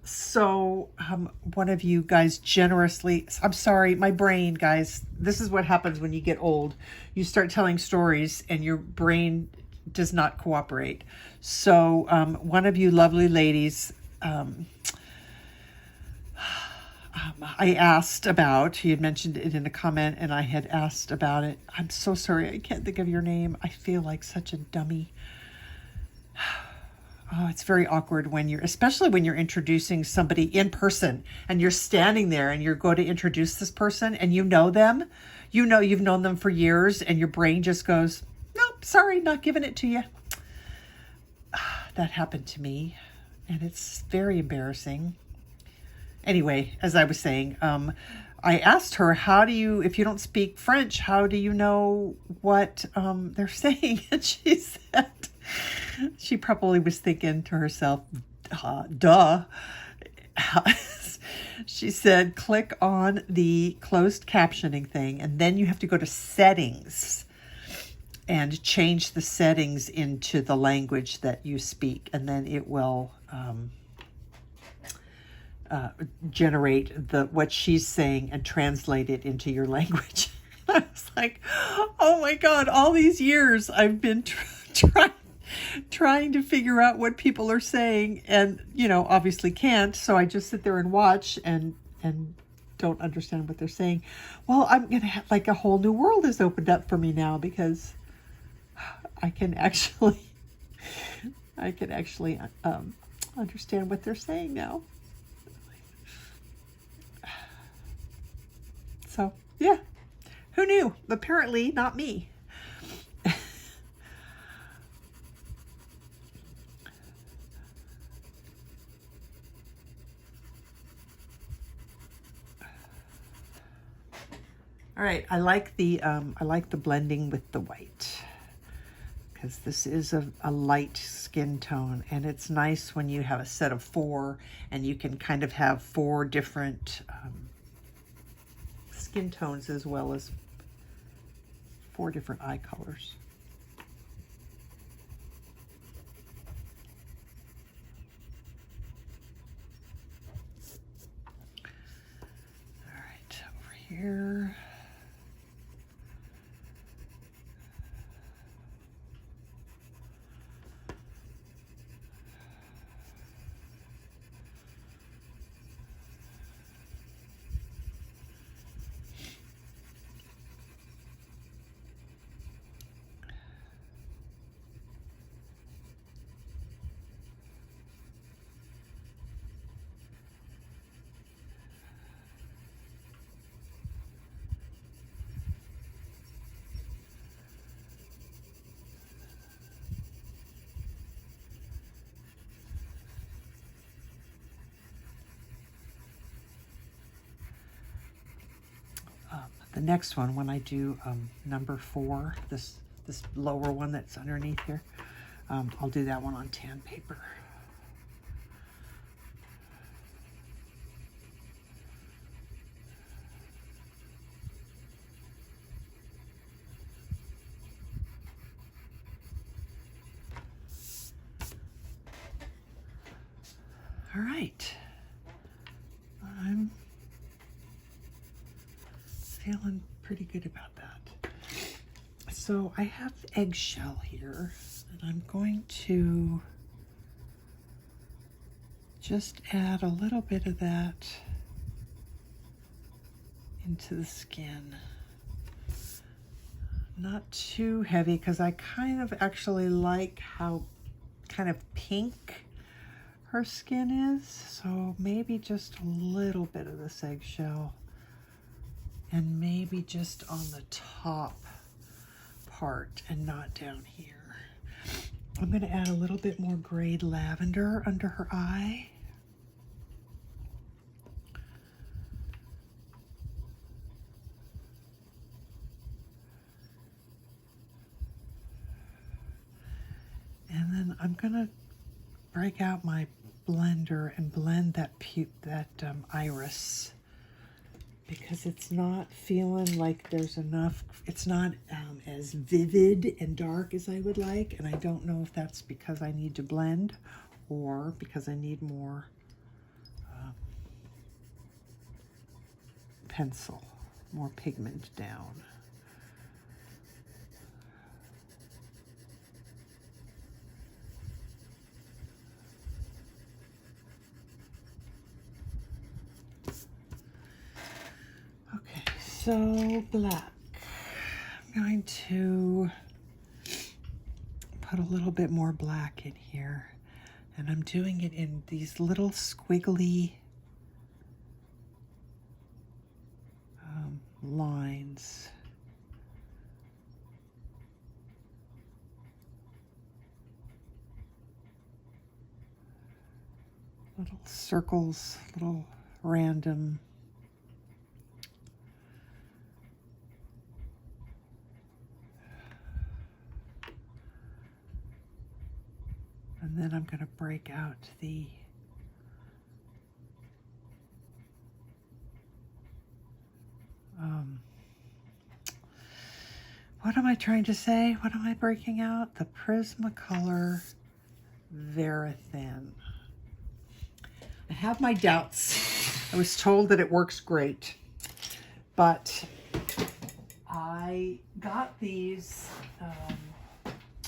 So one of you guys generously, I'm sorry, my brain, guys, this is what happens when you get old. You start telling stories and your brain does not cooperate. So one of you lovely ladies, I asked about, he had mentioned it in a comment and I had asked about it. I'm so sorry, I can't think of your name. I feel like such a dummy. Oh, it's very awkward when especially when you're introducing somebody in person and you're standing there and you're going to introduce this person and you know them, you know, you've known them for years and your brain just goes, nope, sorry, not giving it to you. That happened to me and it's very embarrassing. Anyway, as I was saying, I asked her, if you don't speak French, how do you know what they're saying? And she said, she probably was thinking to herself, duh. She said, click on the closed captioning thing, and then you have to go to settings and change the settings into the language that you speak, and then it will generate what she's saying and translate it into your language. I was like, oh my God, all these years I've been trying to figure out what people are saying and, you know, obviously can't. So I just sit there and watch and don't understand what they're saying. Well, I'm going to have like a whole new world has opened up for me now because I can actually understand what they're saying now. So, yeah, who knew? Apparently not me. All right, I like the blending with the white because this is a light skin tone, and it's nice when you have a set of 4 and you can kind of have 4 different skin tones as well as 4 different eye colors. All right, over here. The next one, when I do number 4, this lower one that's underneath here, I'll do that one on tan paper. All right, I'm feeling pretty good about that. So I have Eggshell here, and I'm going to just add a little bit of that into the skin. Not too heavy, because I kind of actually like how kind of pink her skin is. So maybe just a little bit of this Eggshell, and maybe just on the top part and not down here. I'm going to add a little bit more grayed lavender under her eye. And then I'm going to break out my blender and blend that iris, because it's not feeling like there's enough, it's not as vivid and dark as I would like, and I don't know if that's because I need to blend or because I need more pencil, more pigment down. So black, I'm going to put a little bit more black in here, and I'm doing it in these little squiggly lines. Little circles, little random . And then I'm going to break out the what am I trying to say? What am I breaking out? The Prismacolor Verithin. I have my doubts. I was told that it works great, but I got these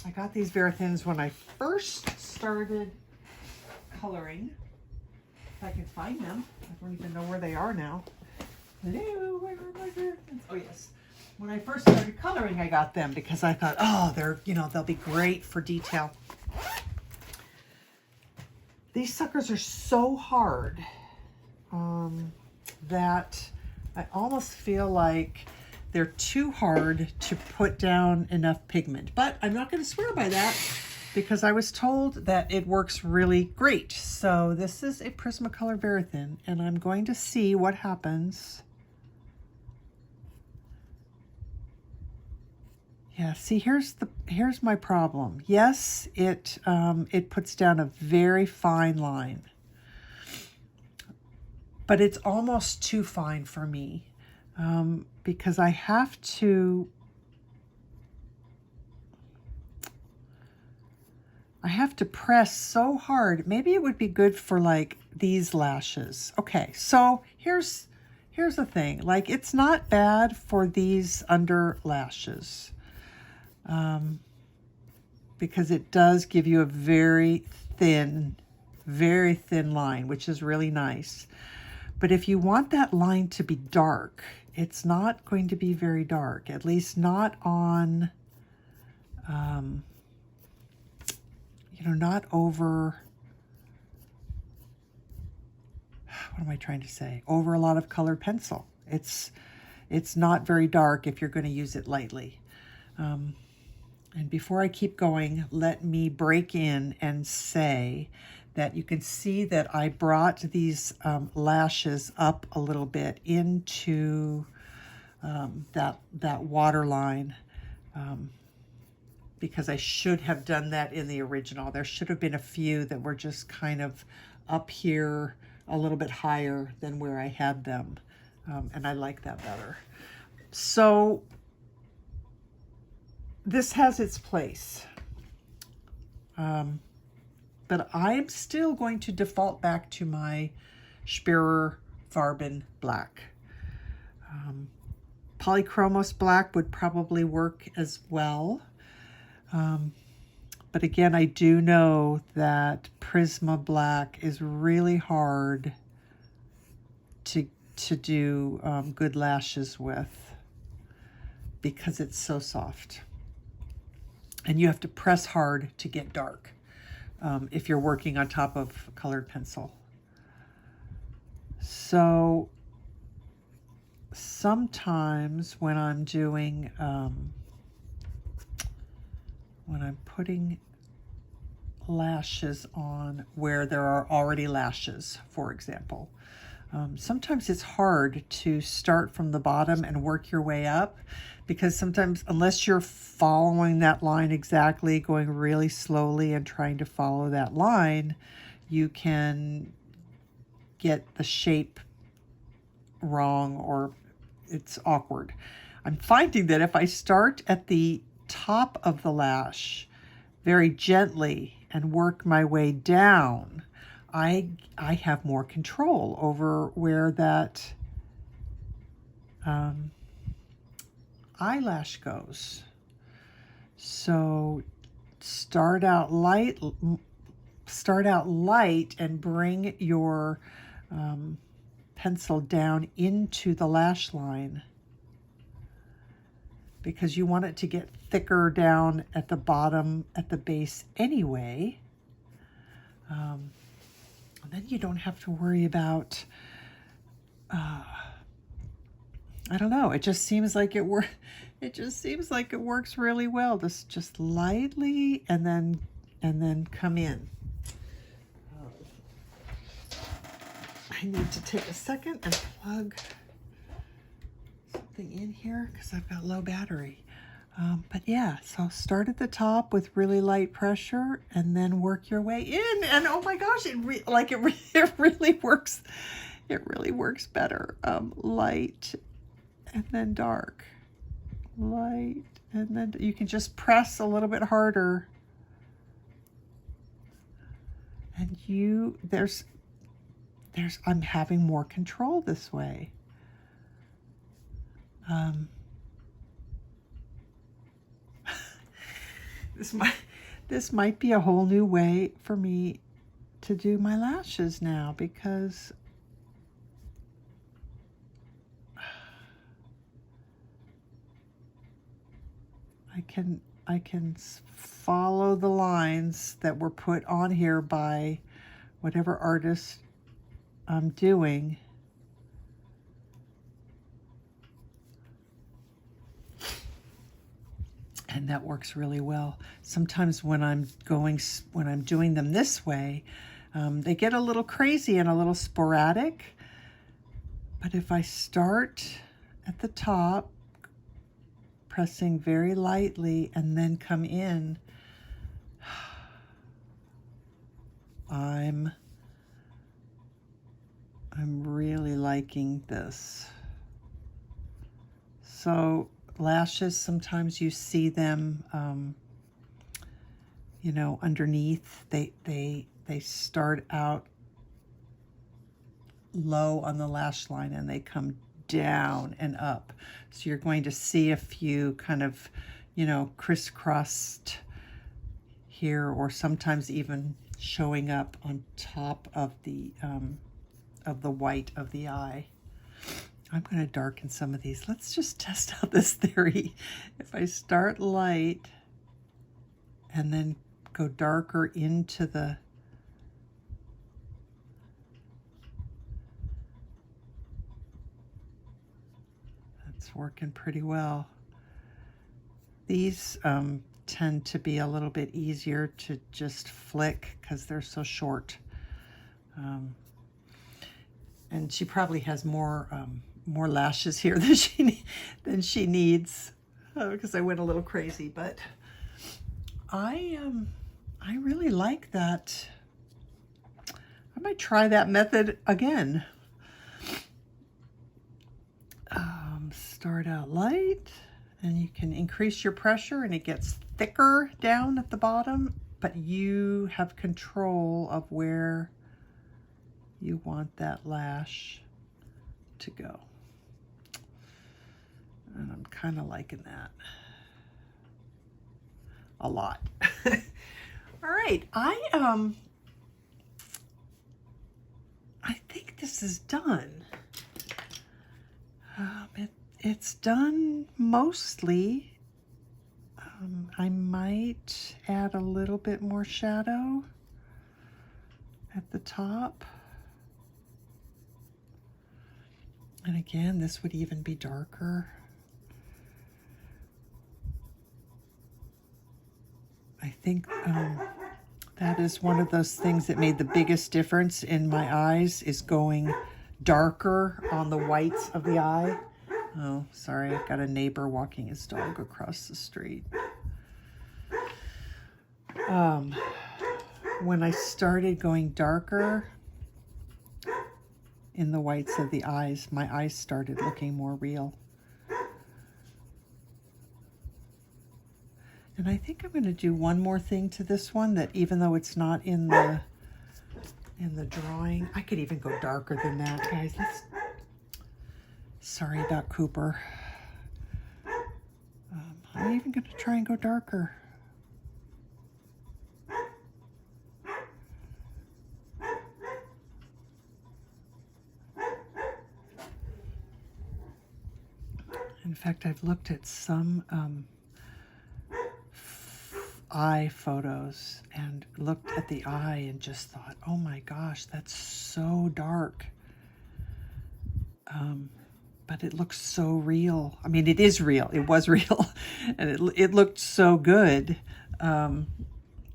Verithins when I first started coloring. If I can find them. I don't even know where they are now. Hello, where are my Verithins? Oh yes. When I first started coloring, I got them because I thought, oh, they'll be great for detail. These suckers are so hard that I almost feel like they're too hard to put down enough pigment. But I'm not going to swear by that because I was told that it works really great. So this is a Prismacolor Verithin, and I'm going to see what happens Yeah, see, here's my problem. Yes, it puts down a very fine line, but it's almost too fine for me, because I have to press so hard. Maybe it would be good for like these lashes. Okay, so here's the thing. Like, it's not bad for these under lashes, because it does give you a very thin line, which is really nice. But if you want that line to be dark, it's not going to be very dark, at least not on, not over, what am I trying to say? Over a lot of colored pencil. It's not very dark if you're going to use it lightly. And before I keep going, let me break in and say that you can see that I brought these lashes up a little bit into that waterline, because I should have done that in the original. There should have been a few that were just kind of up here a little bit higher than where I had them, and I like that better. So this has its place, but I'm still going to default back to my Spearer Farben black. Polychromos black would probably work as well, but again, I do know that Prisma black is really hard to do good lashes with, because it's so soft. And you have to press hard to get dark if you're working on top of colored pencil. So sometimes when I'm doing, when I'm putting lashes on where there are already lashes, for example, sometimes it's hard to start from the bottom and work your way up, because sometimes, unless you're following that line exactly, going really slowly and trying to follow that line, you can get the shape wrong, or it's awkward. I'm finding that if I start at the top of the lash very gently and work my way down, I have more control over where that eyelash goes. So start out light and bring your pencil down into the lash line, because you want it to get thicker down at the bottom, at the base anyway. And then you don't have to worry about, I don't know, it just seems like it works really well. Just lightly and then come in. I need to take a second and plug something in here because I've got low battery. But yeah, so start at the top with really light pressure and then work your way in. And oh my gosh, it really works. It really works better. Light and then dark. Light and then you can just press a little bit harder. And I'm having more control this way. This might be a whole new way for me to do my lashes now, because I can follow the lines that were put on here by whatever artist I'm doing. And that works really well. Sometimes when I'm doing them this way, they get a little crazy and a little sporadic. But if I start at the top, pressing very lightly and then come in. I'm really liking this. So lashes, sometimes you see them, you know, underneath. They start out low on the lash line and they come down and up. So you're going to see a few kind of, you know, crisscrossed here, or sometimes even showing up on top of the white of the eye. I'm going to darken some of these. Let's just test out this theory. If I start light and then go darker into the that's working pretty well. These tend to be a little bit easier to just flick because they're so short. And she probably has more lashes here than she needs, because I went a little crazy. But I really like that. I might try that method again. Start out light, and you can increase your pressure, and it gets thicker down at the bottom, but you have control of where you want that lash to go. And I'm kind of liking that a lot. All right, I think this is done. It's done mostly. I might add a little bit more shadow at the top. And again, this would even be darker. I think that is one of those things that made the biggest difference in my eyes, is going darker on the whites of the eye. Oh, sorry, I've got a neighbor walking his dog across the street. When I started going darker in the whites of the eyes, my eyes started looking more real. And I think I'm going to do one more thing to this one, that even though it's not in the drawing, I could even go darker than that, guys. Sorry about Cooper. I'm even going to try and go darker. In fact, I've looked at some eye photos and looked at the eye and just thought, oh my gosh, that's so dark. But it looks so real. I mean, it is real. It was real, and it looked so good,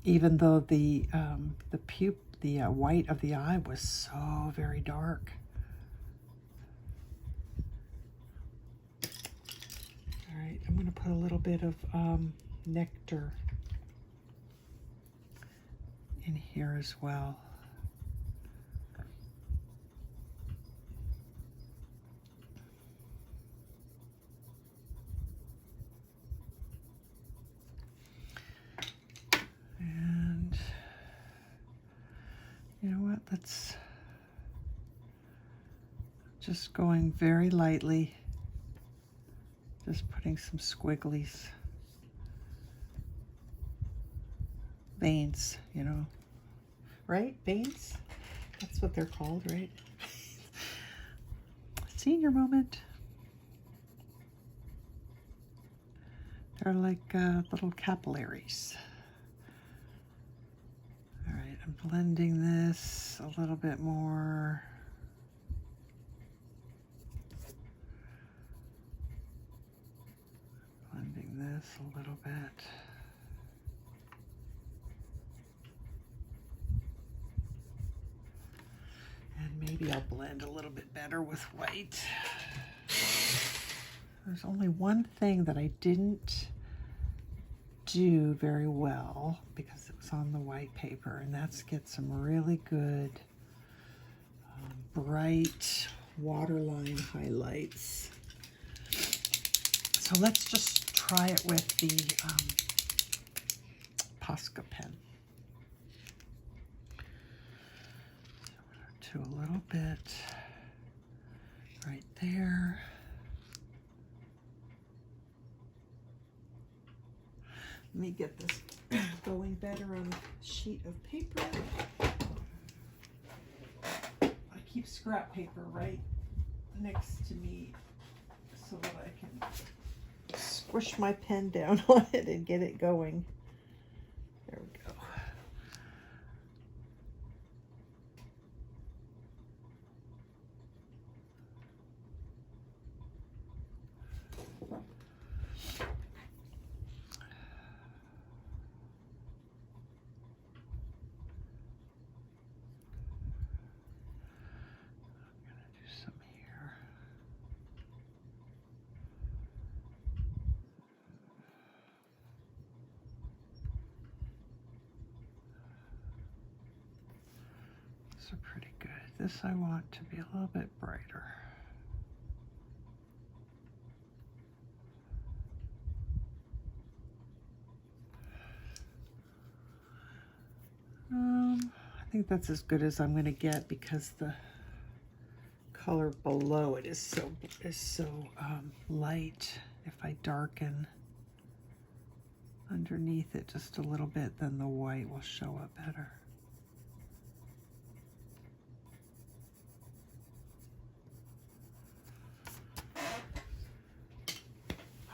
even though the white of the eye was so very dark. All right, I'm going to put a little bit of Nectar in here as well. And you know what, let's just going very lightly, just putting some squigglies, veins, you know, right? Veins? That's what they're called, right? Senior moment. They're like little capillaries. All right, I'm blending this a little bit more. Blending this a little bit. And maybe I'll blend a little bit better with white. There's only one thing that I didn't do very well because it was on the white paper, and that's get some really good bright waterline highlights. So let's just try it with the Posca pen. So do a little bit right there. Let me get this going better on a sheet of paper. I keep scrap paper right next to me so that I can squish my pen down on it and get it going. There we go. Are pretty good. This I want to be a little bit brighter. I think that's as good as I'm going to get because the color below it is so light. If I darken underneath it just a little bit, then the white will show up better.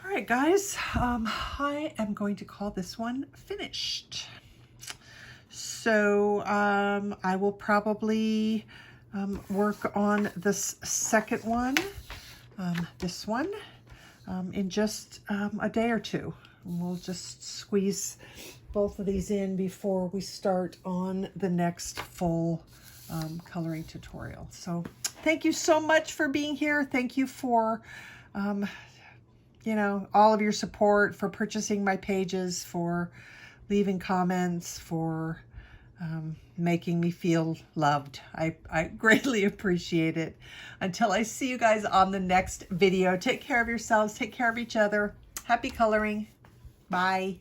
All right, guys, I am going to call this one finished. So I will probably work on this second one, this one, in just a day or two. And we'll just squeeze both of these in before we start on the next full coloring tutorial. So thank you so much for being here. Thank you for you know, all of your support, for purchasing my pages, for leaving comments, for making me feel loved. I greatly appreciate it. Until I see you guys on the next video, take care of yourselves, take care of each other. Happy coloring. Bye.